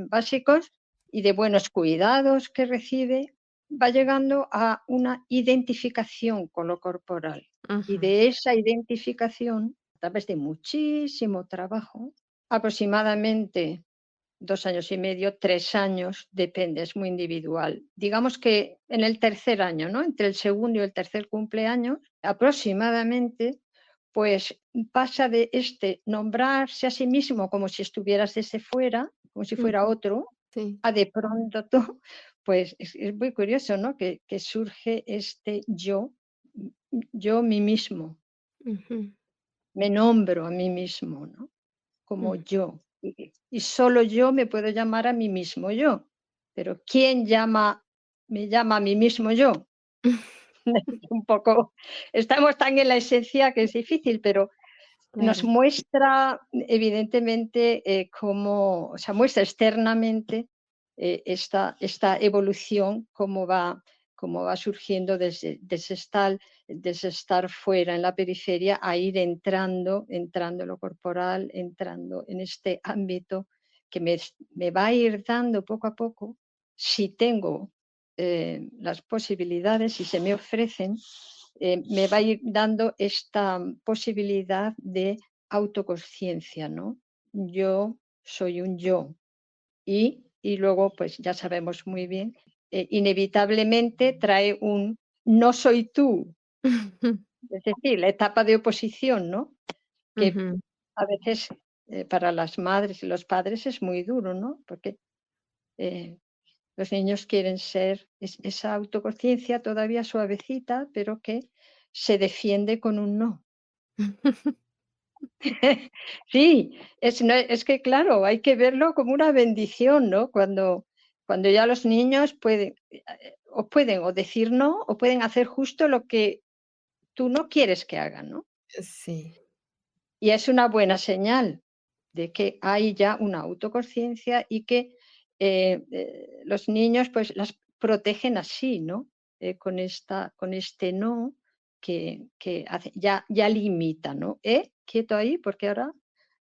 básicos y de buenos cuidados que recibe, va llegando a una identificación con lo corporal. Y Ujú, de esa identificación, a través de muchísimo trabajo, aproximadamente 2 años y medio, 3 años, depende, es muy individual. Digamos que en el tercer año, ¿no? Entre el segundo y el tercer cumpleaños, aproximadamente, pues pasa de nombrarse a sí mismo como si estuvieras desde fuera, como si fuera ujú, otro, sí, a de pronto tú, pues es muy curioso, ¿no? Que surge yo mí mismo, ujú, me nombro a mí mismo, ¿no? Como mm. yo. Y solo yo me puedo llamar a mí mismo yo. Pero me llama a mí mismo yo? Es un poco, estamos tan en la esencia que es difícil, pero nos claro. muestra evidentemente cómo, o sea, muestra externamente esta evolución, cómo va surgiendo desde estar fuera en la periferia a ir entrando en lo corporal, entrando en este ámbito que me va a ir dando poco a poco, si tengo las posibilidades, si se me ofrecen, me va a ir dando esta posibilidad de autoconsciencia, ¿no? Yo soy un yo y luego, pues ya sabemos muy bien, inevitablemente trae un no soy tú, es decir, la etapa de oposición, ¿no? Que Ujú. a veces para las madres y los padres es muy duro, ¿no? Porque eh, los niños quieren ser esa autoconsciencia todavía suavecita, pero que se defiende con un no. Sí, es que claro, hay que verlo como una bendición, ¿no? Cuando ya los niños pueden o decir no, o pueden hacer justo lo que tú no quieres que hagan, ¿no? Sí. Y es una buena señal de que hay ya una autoconsciencia y que los niños pues las protegen así, ¿no? Con este no que ya limita, ¿no? Quieto ahí, porque ahora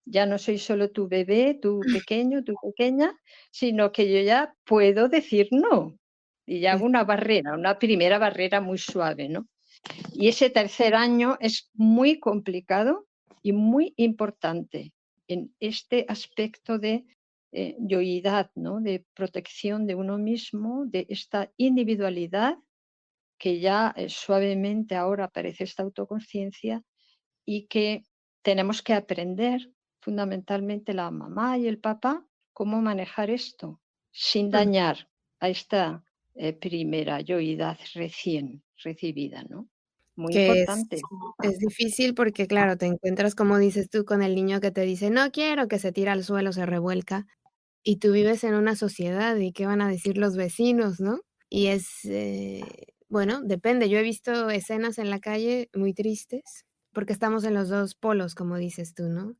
ya no soy solo tu bebé, tu pequeño, tu pequeña, sino que yo ya puedo decir no. Y ya hago una barrera, una primera barrera muy suave, ¿no? Y ese tercer año es muy complicado y muy importante en este aspecto de yoidad, ¿no? De protección de uno mismo, de esta individualidad que ya suavemente ahora aparece esta autoconciencia y que tenemos que aprender, fundamentalmente la mamá y el papá, cómo manejar esto sin Mm. dañar a esta primera yoidad recién recibida, ¿no? Muy Que importante. es difícil porque, claro, te encuentras, como dices tú, con el niño que te dice: "No quiero", que se tira al suelo, se revuelca, y tú vives en una sociedad, ¿y qué van a decir los vecinos, no? Y es, bueno, depende. Yo he visto escenas en la calle muy tristes, porque estamos en los 2 polos, como dices tú, ¿no?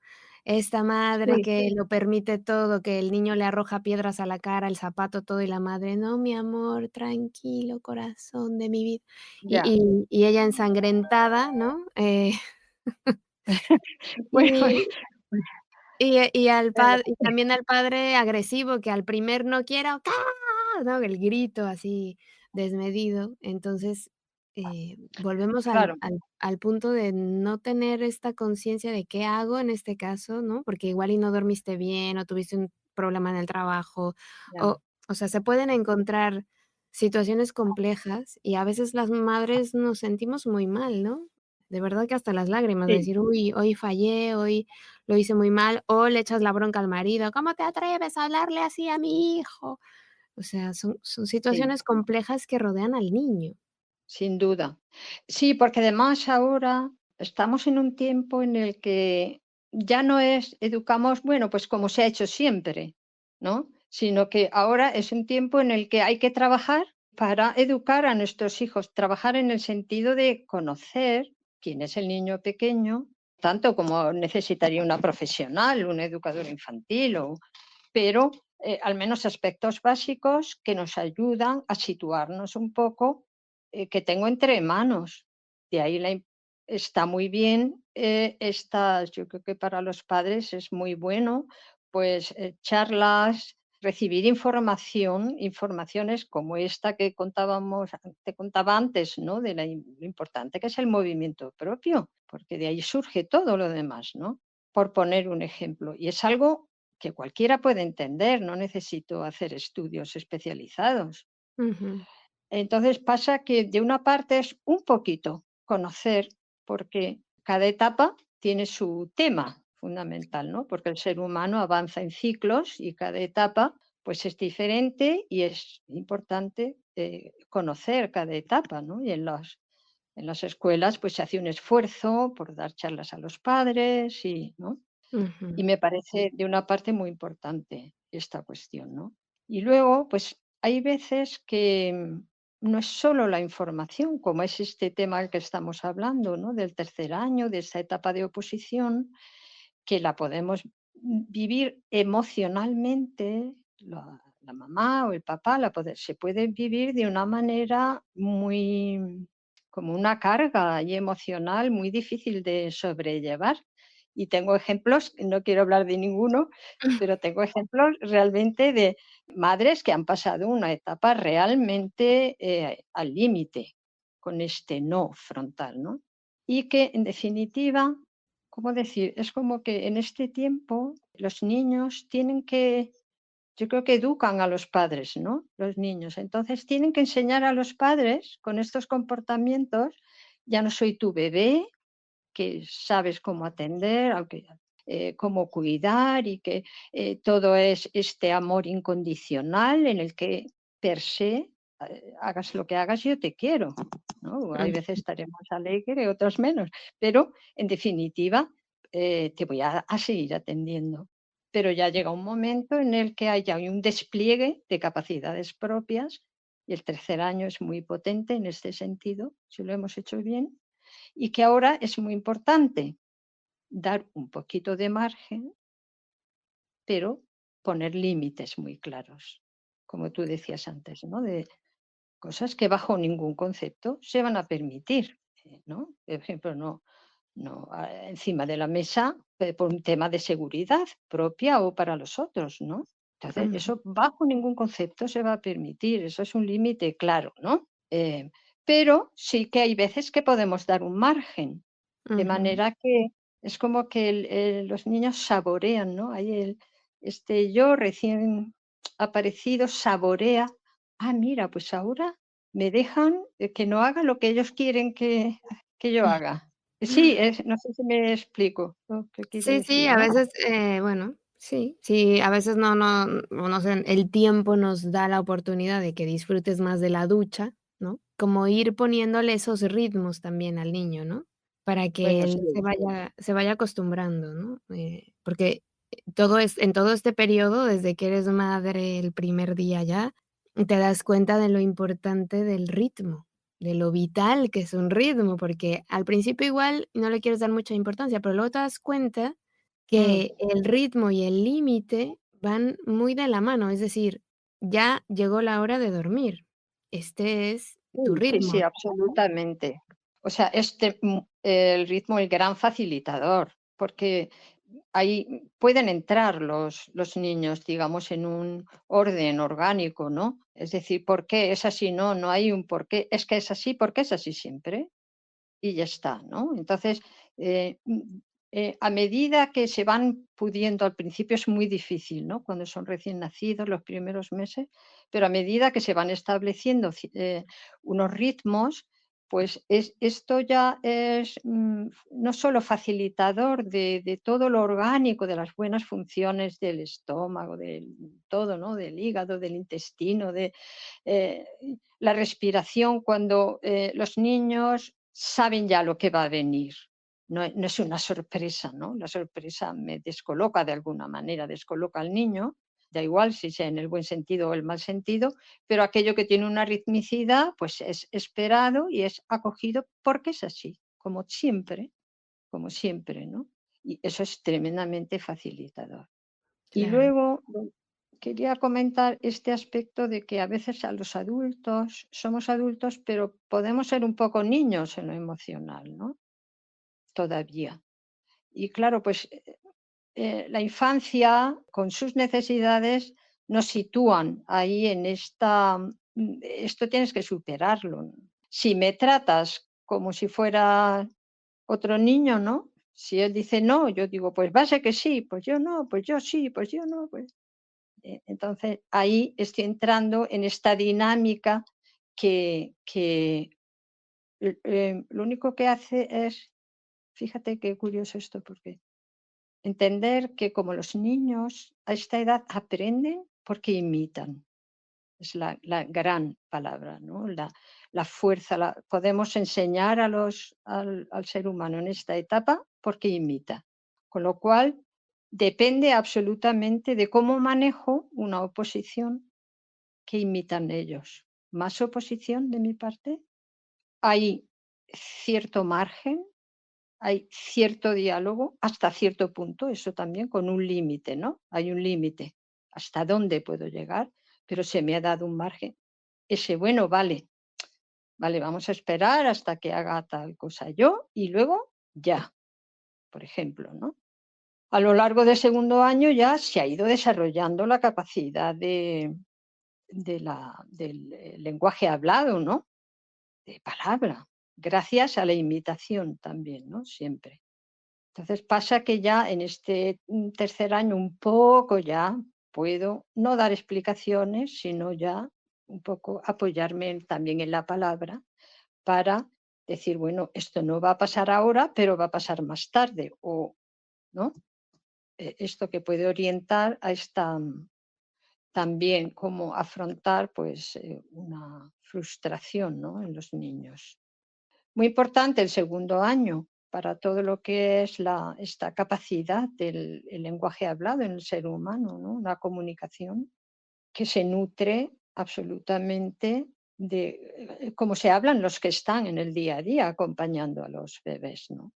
Esta madre Sí, que lo permite todo, que el niño le arroja piedras a la cara, el zapato, todo, y la madre: "No, mi amor, tranquilo, corazón de mi vida". Y ya. y ella ensangrentada, ¿no? Bueno, Y y eh, también al padre agresivo, que al primer no quiero, ¡ca! ¿No? El grito así desmedido. Entonces, volvemos claro, al punto de no tener esta conciencia de qué hago en este caso, ¿no? Porque igual y no dormiste bien, o tuviste un problema en el trabajo, ya. o sea, se pueden encontrar situaciones complejas, y a veces las madres nos sentimos muy mal, ¿no? De verdad que hasta las lágrimas, de Sí, decir: "Uy, hoy fallé, hoy lo hice muy mal", o le echas la bronca al marido: "¿Cómo te atreves a hablarle así a mi hijo?". O sea, son sí. situaciones complejas que rodean al niño. Sin duda. Sí, porque además ahora estamos en un tiempo en el que ya no es educamos, bueno, pues como se ha hecho siempre, ¿no? Sino que ahora es un tiempo en el que hay que trabajar para educar a nuestros hijos, trabajar en el sentido de conocer quién es el niño pequeño, tanto como necesitaría una profesional, un educador infantil, pero al menos aspectos básicos que nos ayudan a situarnos un poco que tengo entre manos. De ahí está muy bien, yo creo que para los padres es muy bueno, pues charlas, recibir informaciones como esta que te contaba antes, ¿no? De lo importante que es el movimiento propio, porque de ahí surge todo lo demás, ¿no? Por poner un ejemplo. Y es algo que cualquiera puede entender, no necesito hacer estudios especializados. Ujú, Entonces pasa que de una parte es un poquito conocer, porque cada etapa tiene su tema fundamental, ¿no? Porque el ser humano avanza en ciclos y cada etapa pues es diferente y es importante conocer cada etapa, ¿no? Y en las escuelas pues se hace un esfuerzo por dar charlas a los padres y, ¿no? ujú. Y me parece de una parte muy importante esta cuestión, ¿no? Y luego, pues hay veces que no es solo la información, como es este tema del que estamos hablando, ¿no? Del tercer año, de esa etapa de oposición, que la podemos vivir emocionalmente, la mamá o el papá se puede vivir de una manera muy, como una carga y emocional muy difícil de sobrellevar. Y tengo ejemplos, no quiero hablar de ninguno, pero tengo ejemplos realmente de madres que han pasado una etapa realmente al límite con este no frontal, ¿no? Y que en definitiva, ¿cómo decir? Es como que en este tiempo los niños tienen que, yo creo que educan a los padres, ¿no? Los niños. Entonces tienen que enseñar a los padres con estos comportamientos, ya no soy tu bebé, que sabes cómo atender, aunque, cómo cuidar y que todo es este amor incondicional en el que per se, hagas lo que hagas, yo te quiero, ¿no? Hay veces estaré más alegre, otras menos, pero en definitiva te voy a seguir atendiendo. Pero ya llega un momento en el que hay ya un despliegue de capacidades propias y el tercer año es muy potente en este sentido, si lo hemos hecho bien, y que ahora es muy importante dar un poquito de margen, pero poner límites muy claros, como tú decías antes, ¿no? De cosas que bajo ningún concepto se van a permitir, ¿no? Por ejemplo, no encima de la mesa por un tema de seguridad propia o para los otros, ¿no? Entonces, Ujú, eso bajo ningún concepto se va a permitir, eso es un límite claro, ¿no? Pero sí que hay veces que podemos dar un margen, de ujú. manera que es como que los niños saborean, ¿no? Ahí este yo recién aparecido saborea, ah, mira, pues ahora me dejan que no haga lo que ellos quieren que yo haga. Sí, no sé si me explico lo que quiero Sí, sí, decir, a ¿no? veces, bueno, sí, sí, a veces o no sé, el tiempo nos da la oportunidad de que disfrutes más de la ducha, ¿no? Como ir poniéndole esos ritmos también al niño, ¿no? Para que Bueno, sí, él se vaya acostumbrando, ¿no? Porque todo es en todo este periodo, desde que eres madre el primer día ya, te das cuenta de lo importante del ritmo, de lo vital que es un ritmo, porque al principio igual no le quieres dar mucha importancia, pero luego te das cuenta mm, que el ritmo y el límite van muy de la mano, es decir, ya llegó la hora de dormir. Este es tu sí, ritmo. sí, absolutamente. O sea, el ritmo, el gran facilitador, porque ahí pueden entrar los niños, digamos, en un orden orgánico, ¿no? Es decir, ¿por qué es así? No, no hay un por qué. Es que es así porque es así siempre. Y ya está, ¿no? Entonces, a medida que se van pudiendo, al principio es muy difícil, ¿no? Cuando son recién nacidos, los primeros meses, pero a medida que se van estableciendo unos ritmos, pues esto ya es no solo facilitador de todo lo orgánico, de las buenas funciones del estómago, del todo, ¿no? Del hígado, del intestino, de eh, la respiración, cuando los niños saben ya lo que va a venir. No es una sorpresa, ¿no? La sorpresa me descoloca de alguna manera, descoloca al niño, da igual si sea en el buen sentido o el mal sentido, pero aquello que tiene una ritmicidad, pues es esperado y es acogido porque es así, como siempre, ¿no? Y eso es tremendamente facilitador. Y Claro. luego quería comentar este aspecto de que a veces a los adultos somos adultos, pero podemos ser un poco niños en lo emocional, ¿no? Todavía. Y claro, pues la infancia con sus necesidades nos sitúan ahí en esto tienes que superarlo, ¿no? Si me tratas como si fuera otro niño, ¿no? Si él dice no, yo digo, pues va a ser que sí, pues yo no, pues yo sí, pues yo no, pues entonces, ahí estoy entrando en esta dinámica que lo único que hace es, fíjate qué curioso esto, porque entender que como los niños a esta edad aprenden porque imitan, es la gran palabra, ¿no? La fuerza, podemos enseñar al ser humano en esta etapa porque imita. Con lo cual, depende absolutamente de cómo manejo una oposición que imitan ellos. más oposición de mi parte, hay cierto margen, hay cierto diálogo hasta cierto punto, eso también con un límite, ¿no? Hay un límite, hasta dónde puedo llegar, pero se me ha dado un margen. Ese, bueno, vale, vale, vamos a esperar hasta que haga tal cosa yo y luego ya, por ejemplo, ¿no? A lo largo del segundo año ya se ha ido desarrollando la capacidad del lenguaje hablado, ¿no? De palabra, gracias a la imitación también, ¿no? Siempre. Entonces pasa que ya en este tercer año un poco ya puedo no dar explicaciones, sino ya un poco apoyarme también en la palabra para decir, bueno, esto no va a pasar ahora, pero va a pasar más tarde, o ¿no? Esto que puede orientar a esta también cómo afrontar pues una frustración, ¿no? En los niños. Muy importante el segundo año para todo lo que es esta capacidad del el lenguaje hablado en el ser humano, ¿no? Una comunicación que se nutre absolutamente de cómo se hablan los que están en el día a día acompañando a los bebés, ¿no?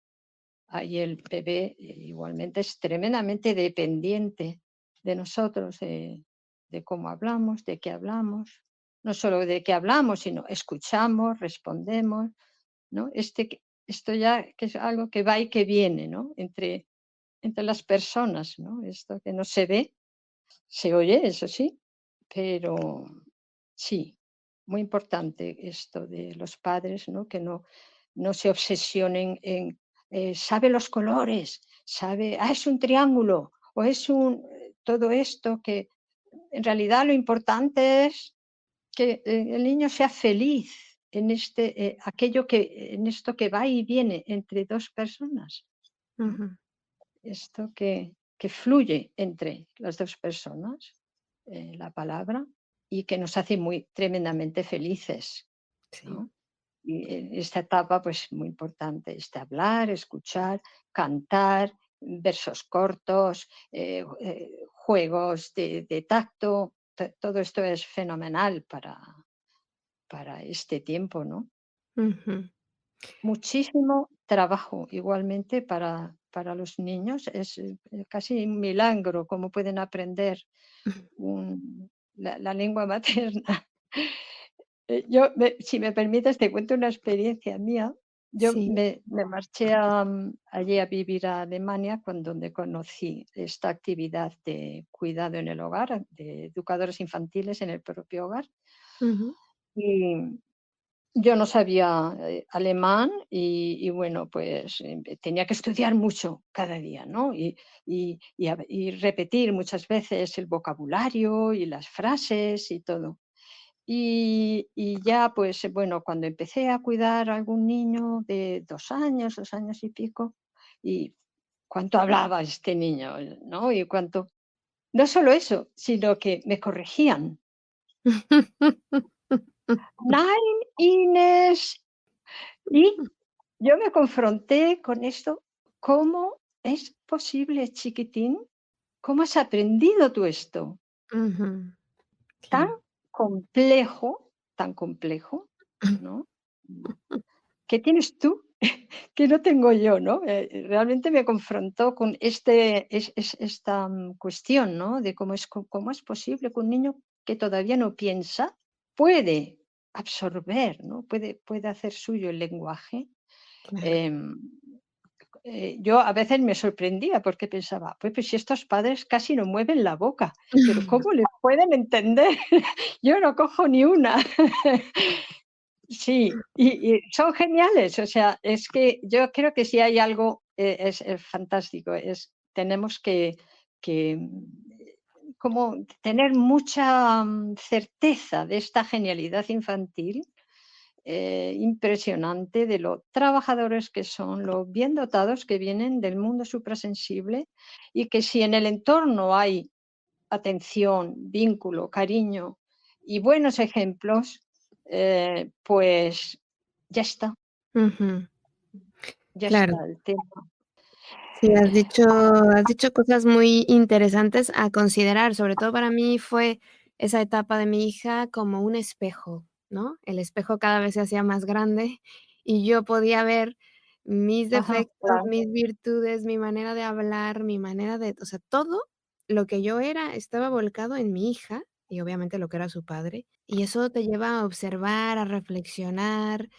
Ahí el bebé igualmente es tremendamente dependiente de nosotros, de cómo hablamos, de qué hablamos, no solo de qué hablamos, sino escuchamos, respondemos, ¿no? Esto ya que es algo que va y que viene, ¿no? Entre las personas, ¿no? Esto que no se ve, se oye, eso sí, pero sí, muy importante esto de los padres, ¿no? Que no se obsesionen en, sabe los colores, sabe, es un triángulo o es todo esto que en realidad lo importante es que el niño sea feliz en en esto que va y viene entre dos personas, ¿no? Ujú. Esto que fluye entre las dos personas, la palabra, y que nos hace muy tremendamente felices, Sí. ¿no? Y esta etapa, pues muy importante, hablar, escuchar, cantar, versos cortos, juegos de tacto, todo esto es fenomenal para este tiempo, ¿no? Ujú. Muchísimo trabajo igualmente para los niños. Es casi un milagro cómo pueden aprender la lengua materna. Si me permites, te cuento una experiencia mía. Yo Sí. me marché allí a vivir a Alemania donde conocí esta actividad de cuidado en el hogar, de educadores infantiles en el propio hogar. Ujú. Y yo no sabía, alemán y bueno, pues, tenía que estudiar mucho cada día, ¿no? Y repetir muchas veces el vocabulario y las frases y todo. Y ya, pues, bueno, cuando empecé a cuidar a algún niño de 2 años y pico, y cuánto hablaba este niño, ¿no? Y cuánto no solo eso, sino que me corregían. Nein, Inés. Y yo me confronté con esto, ¿cómo es posible, chiquitín? ¿Cómo has aprendido tú esto? Ujú. Tan Claro. tan complejo, ¿no? ¿Qué tienes tú que no tengo yo, no? Realmente me confrontó con esta cuestión, ¿no? De cómo es posible que un niño que todavía no piensa puede absorber, ¿no? Puede hacer suyo el lenguaje. Claro. Em, yo a veces me sorprendía porque pensaba, pues si estos padres casi no mueven la boca, pero ¿cómo les pueden entender? Yo no cojo ni una. Sí, y son geniales, o sea, es que yo creo que si hay algo, es fantástico, tenemos como tener mucha certeza de esta genialidad infantil, impresionante de lo trabajadores que son, lo bien dotados que vienen del mundo suprasensible y que si en el entorno hay atención, vínculo, cariño y buenos ejemplos, pues ya está, Ujú. ya Claro. está el tema. Sí, has dicho cosas muy interesantes a considerar, sobre todo para mí fue esa etapa de mi hija como un espejo. ¿no? El espejo cada vez se hacía más grande y yo podía ver mis Ajá, defectos, claro, mis virtudes, mi manera de hablar, mi manera de, o sea, todo lo que yo era estaba volcado en mi hija y obviamente lo que era su padre. Y eso te lleva a observar, a reflexionar.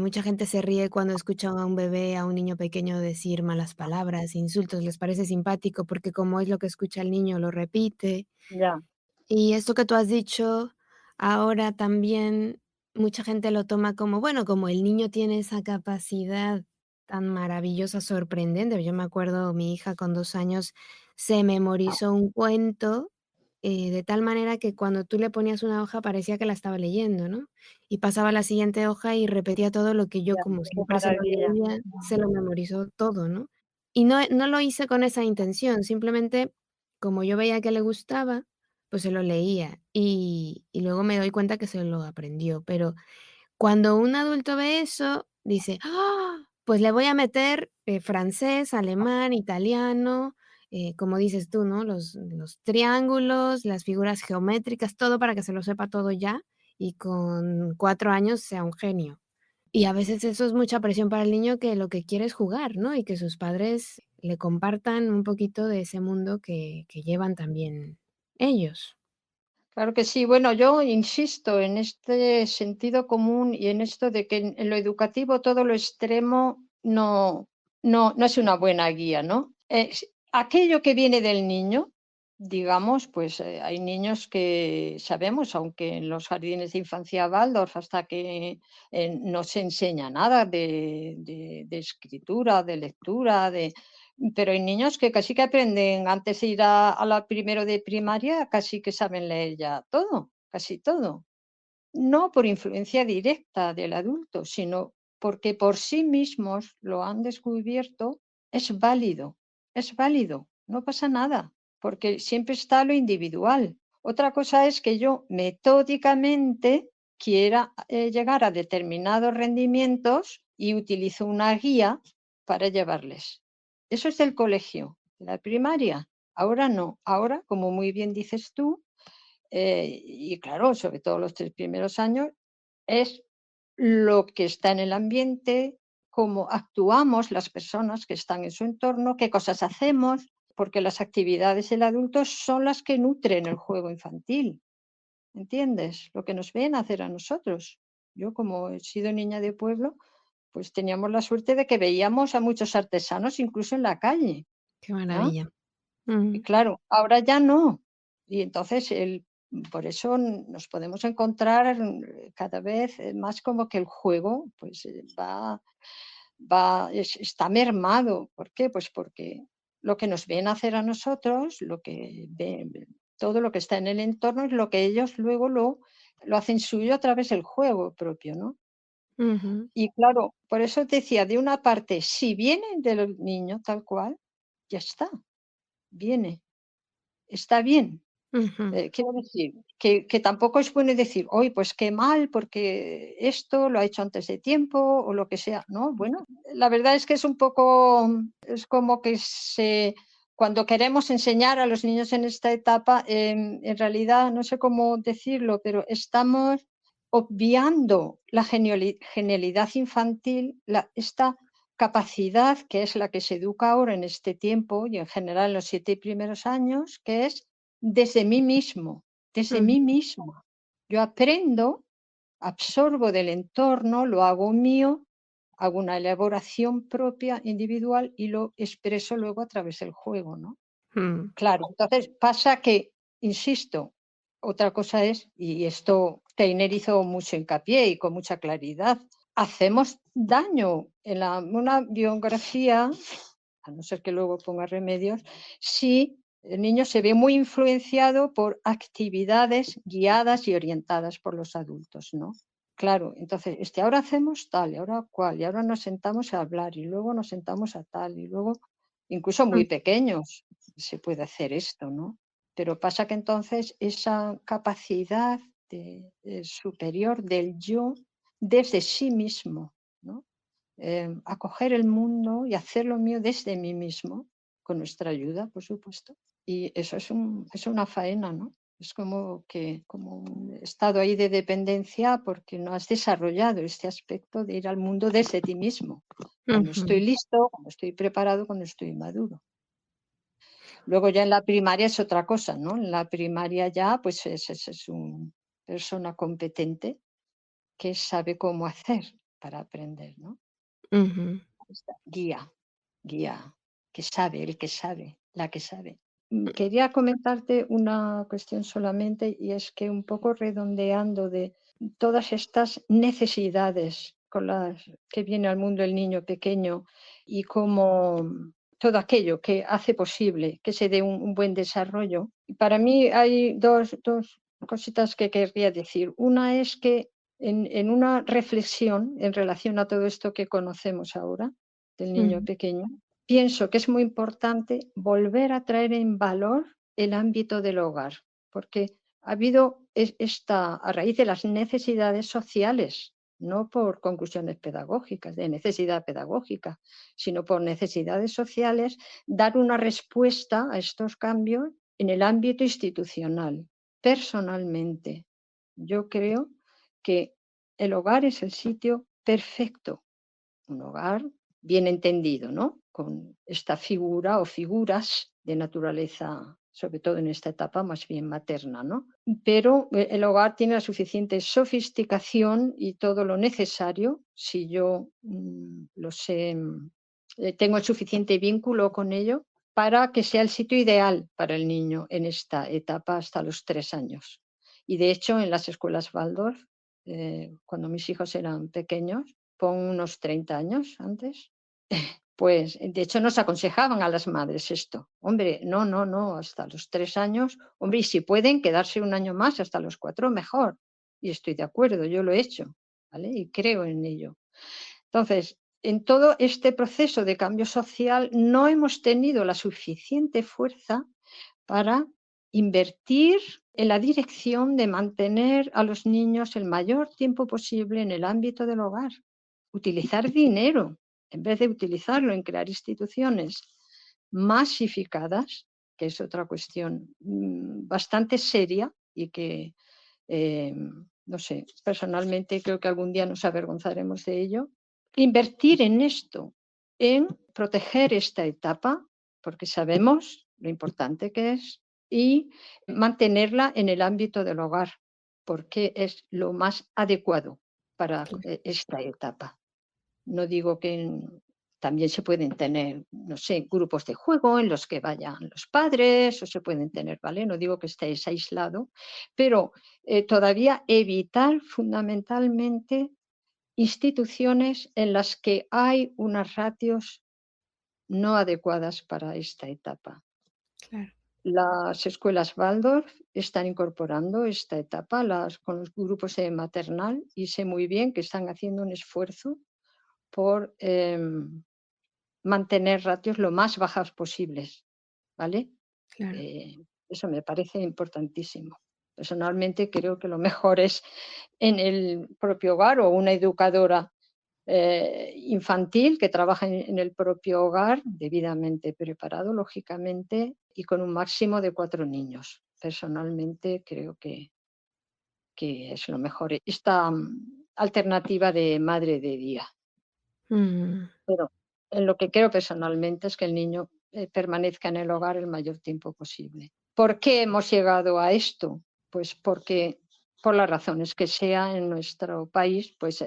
Mucha gente se ríe cuando escucha a un bebé, a un niño pequeño decir malas palabras, insultos, les parece simpático porque como es lo que escucha el niño, lo repite. ya, Y esto que tú has dicho ahora también, mucha gente lo toma como, bueno, como el niño tiene esa capacidad tan maravillosa, sorprendente. Yo me acuerdo, mi hija con 2 años se memorizó un cuento, de tal manera que cuando tú le ponías una hoja parecía que la estaba leyendo, ¿no? Y pasaba a la siguiente hoja y repetía todo lo que yo, ya, como qué siempre se lo maravilla. leía, se lo memorizó todo, ¿no? Y no lo hice con esa intención, simplemente como yo veía que le gustaba, pues se lo leía, y luego me doy cuenta que se lo aprendió, pero cuando un adulto ve eso, dice: "¡Ah! Pues le voy a meter, francés, alemán, italiano", como dices tú, ¿no? Los triángulos, las figuras geométricas, todo para que se lo sepa todo ya, y con 4 años sea un genio. Y a veces eso es mucha presión para el niño que lo que quiere es jugar, ¿no? Y que sus padres le compartan un poquito de ese mundo que llevan también ellos. Claro que sí. Bueno, yo insisto en este sentido común y en esto de que en lo educativo todo lo extremo no es una buena guía, ¿no? Aquello que viene del niño, digamos, pues hay niños que sabemos, aunque en los jardines de infancia Waldorf, hasta que no se enseña nada de escritura, de lectura, pero hay niños que casi que aprenden antes de ir a la primero de primaria, casi que saben leer ya todo, casi todo. No por influencia directa del adulto, sino porque por sí mismos lo han descubierto, es válido, no pasa nada, porque siempre está lo individual. Otra cosa es que yo metódicamente quiera llegar a determinados rendimientos y utilizo una guía para llevarles. Eso es del colegio, de la primaria. Ahora no, ahora, como muy bien dices tú, y claro, sobre todo los 3 primeros años, es lo que está en el ambiente, cómo actuamos las personas que están en su entorno, qué cosas hacemos, porque las actividades del adulto son las que nutren el juego infantil, ¿entiendes? Lo que nos ven hacer a nosotros. Yo, como he sido niña de pueblo, pues teníamos la suerte de que veíamos a muchos artesanos incluso en la calle, Qué ¿ah? maravilla. Y Ujú, claro, ahora ya no. Y entonces por eso nos podemos encontrar cada vez más como que el juego pues está mermado. ¿Por qué? Pues porque lo que nos ven hacer a nosotros, todo lo que está en el entorno es lo que ellos luego lo hacen suyo a través del juego propio, ¿no? ujú, Y claro, por eso te decía, de una parte, si viene del niño tal cual, ya está, viene, está bien. ujú, Quiero decir, que tampoco es bueno decir: "Uy, pues qué mal, porque esto lo ha hecho antes de tiempo", o lo que sea. No, bueno, la verdad es que es un poco, es como que cuando queremos enseñar a los niños en esta etapa, en realidad, no sé cómo decirlo, pero estamos obviando la genialidad infantil, esta capacidad que es la que se educa ahora en este tiempo y en general en los 7 primeros años, que es desde mí mismo, desde ujú, mí mismo. Yo aprendo, absorbo del entorno, lo hago mío, hago una elaboración propia, individual, y lo expreso luego a través del juego, ¿no? mm, Claro, entonces pasa que, insisto, otra cosa es, y esto Teiner hizo mucho hincapié y con mucha claridad, hacemos daño en una biografía, a no ser que luego ponga remedios, si el niño se ve muy influenciado por actividades guiadas y orientadas por los adultos, ¿no? Claro, entonces, ahora hacemos tal, y ahora cual, y ahora nos sentamos a hablar, y luego nos sentamos a tal, y luego, incluso mm, muy pequeños, se puede hacer esto, ¿no? Pero pasa que entonces esa capacidad superior del yo desde sí mismo, ¿no? Acoger el mundo y hacerlo mío desde mí mismo, con nuestra ayuda, por supuesto. Y eso es una faena, ¿no? Es como un estado ahí de dependencia porque no has desarrollado este aspecto de ir al mundo desde ti mismo. Cuando estoy Ujú, listo, cuando estoy preparado, cuando estoy maduro. Luego ya en la primaria es otra cosa, ¿no? En la primaria ya pues es una persona competente que sabe cómo hacer para aprender, ¿no? ujú, Guía, guía, que sabe, el que sabe, la que sabe. Quería comentarte una cuestión solamente y es que un poco redondeando de todas estas necesidades con las que viene al mundo el niño pequeño y cómo todo aquello que hace posible que se dé un buen desarrollo. Para mí hay dos cositas que querría decir. Una es que en una reflexión en relación a todo esto que conocemos ahora del niño ujú, pequeño, pienso que es muy importante volver a traer en valor el ámbito del hogar, porque ha habido a raíz de las necesidades sociales, no por conclusiones pedagógicas, de necesidad pedagógica, sino por necesidades sociales, dar una respuesta a estos cambios en el ámbito institucional. Personalmente, yo creo que el hogar es el sitio perfecto, un hogar bien entendido, ¿no? Con esta figura o figuras de naturaleza, sobre todo en esta etapa más bien materna, ¿no? Pero el hogar tiene la suficiente sofisticación y todo lo necesario, si yo lo sé, tengo el suficiente vínculo con ello, para que sea el sitio ideal para el niño en esta etapa hasta los 3 años. Y de hecho, en las escuelas Waldorf, cuando mis hijos eran pequeños, pon unos 30 años antes, pues de hecho nos aconsejaban a las madres esto. Hombre, no, no, no, hasta los 3 años, hombre, y si pueden quedarse un año más, hasta los 4, mejor. Y estoy de acuerdo, yo lo he hecho, ¿vale? Y creo en ello. Entonces, en todo este proceso de cambio social no hemos tenido la suficiente fuerza para invertir en la dirección de mantener a los niños el mayor tiempo posible en el ámbito del hogar. Utilizar dinero en vez de utilizarlo en crear instituciones masificadas, que es otra cuestión bastante seria y que, no sé, personalmente creo que algún día nos avergonzaremos de ello. Invertir en esto, en proteger esta etapa, porque sabemos lo importante que es, y mantenerla en el ámbito del hogar, porque es lo más adecuado para esta etapa. No digo que también se pueden tener, no sé, grupos de juego en los que vayan los padres o se pueden tener, ¿vale? No digo que estéis aislado, pero todavía evitar fundamentalmente instituciones en las que hay unas ratios no adecuadas para esta etapa. claro, Las escuelas Waldorf están incorporando esta etapa con los grupos de maternal y sé muy bien que están haciendo un esfuerzo por mantener ratios lo más bajas posibles, ¿vale? claro. Eso me parece importantísimo. Personalmente creo que lo mejor es en el propio hogar o una educadora infantil que trabaja en el propio hogar, debidamente preparado, lógicamente, y con un máximo de 4 niños. Personalmente creo que es lo mejor. Esta alternativa de madre de día. Mm, Pero en lo que creo personalmente es que el niño permanezca en el hogar el mayor tiempo posible. ¿Por qué hemos llegado a esto? Pues porque, por las razones que sea, en nuestro país, pues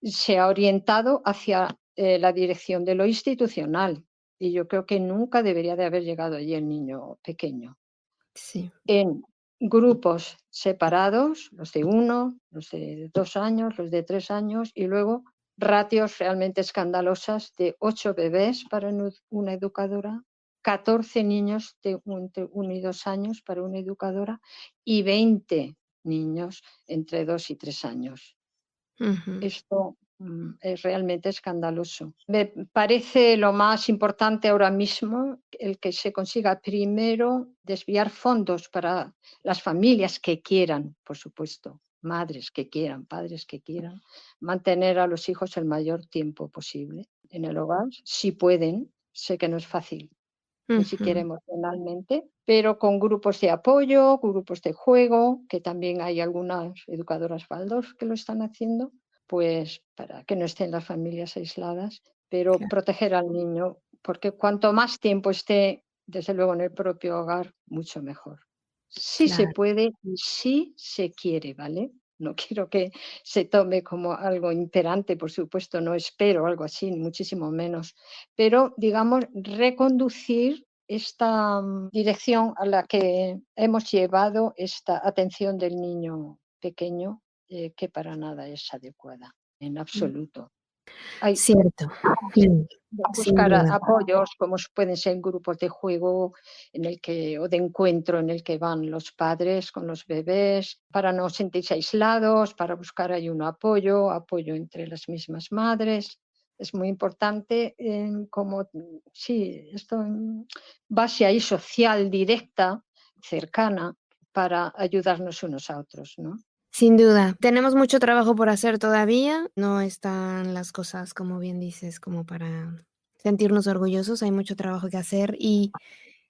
se ha orientado hacia la dirección de lo institucional. Y yo creo que nunca debería de haber llegado allí el niño pequeño. sí, En grupos separados, los de 1, los de 2 años, los de 3 años, y luego ratios realmente escandalosas de 8 bebés para una educadora, 14 niños de entre 1 y 2 años para una educadora y 20 niños entre 2 y 3 años. ujú, Esto es realmente escandaloso. Me parece lo más importante ahora mismo el que se consiga primero desviar fondos para las familias que quieran, por supuesto, madres que quieran, padres que quieran, mantener a los hijos el mayor tiempo posible en el hogar, si pueden. Sé que no es fácil, ni siquiera Ujú. emocionalmente, pero con grupos de apoyo, grupos de juego, que también hay algunas educadoras Waldorf que lo están haciendo, pues para que no estén las familias aisladas, pero Claro, proteger al niño, porque cuanto más tiempo esté, desde luego, en el propio hogar, mucho mejor. Sí se claro. puede y sí se quiere, ¿vale? No quiero que se tome como algo imperante, por supuesto, no espero algo así, ni muchísimo menos, pero digamos, reconducir esta dirección a la que hemos llevado esta atención del niño pequeño, que para nada es adecuada, en Mm. absoluto. Hay Cierto. Mm, sin buscar duda. apoyos, como pueden ser grupos de juego o de encuentro en el que van los padres con los bebés, para no sentirse aislados, para buscar ahí un apoyo entre las mismas madres. Es muy importante, como sí, esto base ahí social directa, cercana, para ayudarnos unos a otros, ¿no? Sin duda. Tenemos mucho trabajo por hacer todavía. No están las cosas, como bien dices, como para sentirnos orgullosos. Hay mucho trabajo que hacer y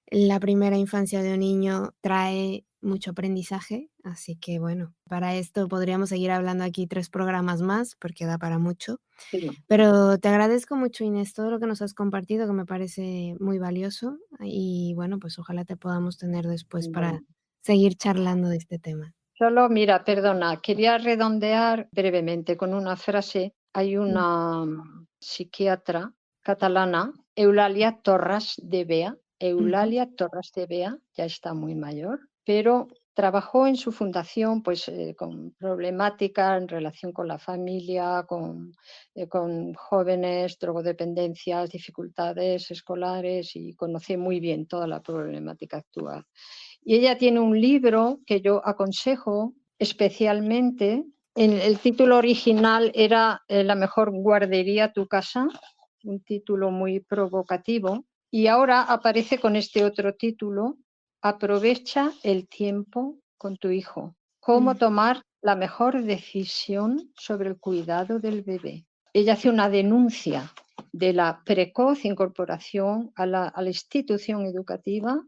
la primera infancia de un niño trae mucho aprendizaje. Así que bueno, para esto podríamos seguir hablando aquí 3 programas más, porque da para mucho. Sí, Pero te agradezco mucho, Inés, todo lo que nos has compartido, que me parece muy valioso. Y bueno, pues ojalá te podamos tener después para bueno. seguir charlando de este tema. Solo, mira, perdona, quería redondear brevemente con una frase. Hay Mm, una psiquiatra catalana, Eulalia Torras de Bea. ujú. Eulalia Torras de Bea ya está muy mayor, pero trabajó en su fundación pues, con problemática en relación con la familia, con jóvenes, drogodependencias, dificultades escolares y conocí muy bien toda la problemática actual. Y ella tiene un libro que yo aconsejo especialmente. El título original era La mejor guardería, tu casa, un título muy provocativo. Y ahora aparece con este otro título, Aprovecha el tiempo con tu hijo. Cómo Mm, tomar la mejor decisión sobre el cuidado del bebé. Ella hace una denuncia de la precoz incorporación a la institución educativa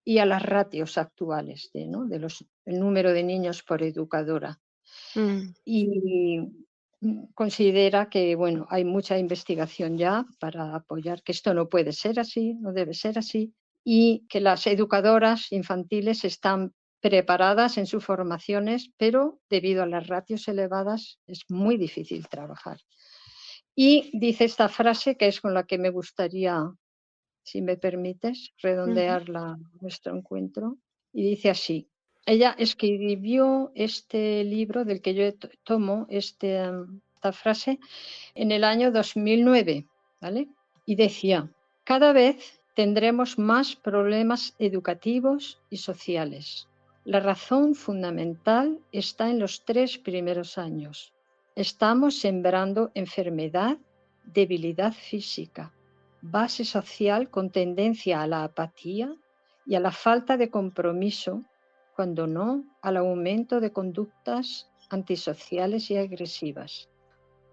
y a las ratios actuales ¿no? El número de niños por educadora. mm. Y considera que bueno, hay mucha investigación ya para apoyar que esto no puede ser así, no debe ser así, y que las educadoras infantiles están preparadas en sus formaciones, pero debido a las ratios elevadas es muy difícil trabajar. Y dice esta frase que es con la que me gustaría, si me permites, Ujú. redondear nuestro encuentro. Y dice así, ella escribió este libro del que yo tomo esta frase en el año 2009, ¿vale? Y decía, cada vez tendremos más problemas educativos y sociales. La razón fundamental está en los 3 primeros años. Estamos sembrando enfermedad, debilidad física, base social con tendencia a la apatía y a la falta de compromiso, cuando no al aumento de conductas antisociales y agresivas.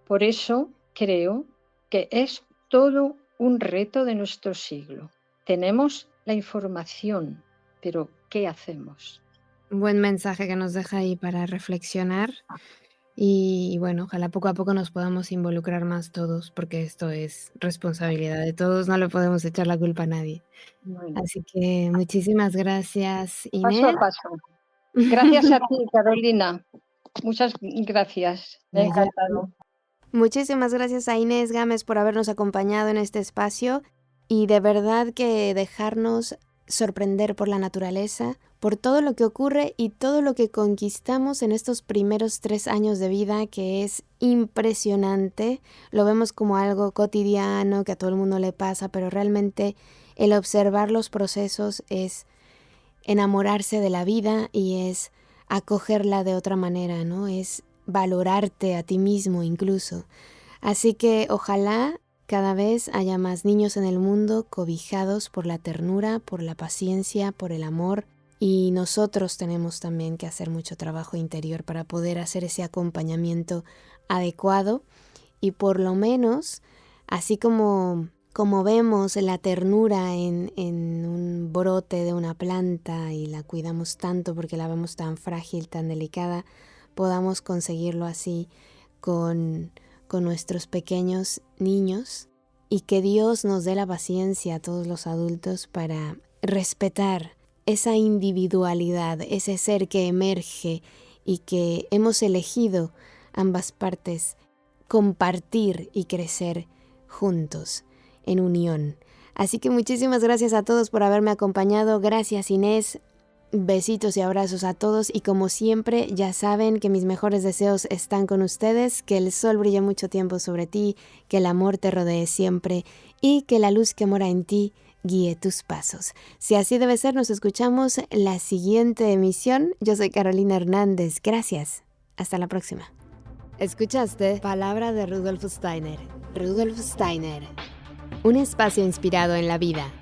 Por eso creo que es todo un reto de nuestro siglo. Tenemos la información, pero ¿qué hacemos? Buen mensaje que nos deja ahí para reflexionar y bueno, ojalá poco a poco nos podamos involucrar más todos, porque esto es responsabilidad de todos, no le podemos echar la culpa a nadie. Bueno, Así que muchísimas gracias, paso a Inés. paso. Gracias a ti, Carolina. Muchas gracias. Me ha Ya. encantado. Muchísimas gracias a Inés Gámez por habernos acompañado en este espacio y de verdad que dejarnos sorprender por la naturaleza, por todo lo que ocurre y todo lo que conquistamos en estos primeros 3 años de vida, que es impresionante. Lo vemos como algo cotidiano que a todo el mundo le pasa, pero realmente el observar los procesos es enamorarse de la vida y es acogerla de otra manera, ¿no? Es valorarte a ti mismo incluso. Así que ojalá cada vez haya más niños en el mundo cobijados por la ternura, por la paciencia, por el amor. Y nosotros tenemos también que hacer mucho trabajo interior para poder hacer ese acompañamiento adecuado y por lo menos, así como como vemos la ternura en un brote de una planta y la cuidamos tanto porque la vemos tan frágil, tan delicada, podamos conseguirlo así con nuestros pequeños niños, y que Dios nos dé la paciencia a todos los adultos para respetar esa individualidad, ese ser que emerge y que hemos elegido ambas partes compartir y crecer juntos en unión. Así que muchísimas gracias a todos por haberme acompañado. Gracias, Inés. Besitos y abrazos a todos, y como siempre ya saben que mis mejores deseos están con ustedes, que el sol brille mucho tiempo sobre ti, que el amor te rodee siempre y que la luz que mora en ti guíe tus pasos. Si así debe ser, nos escuchamos la siguiente emisión. Yo soy Carolina Hernández. Gracias. Hasta la próxima. Escuchaste Palabra de Rudolf Steiner. Rudolf Steiner. Un espacio inspirado en la vida.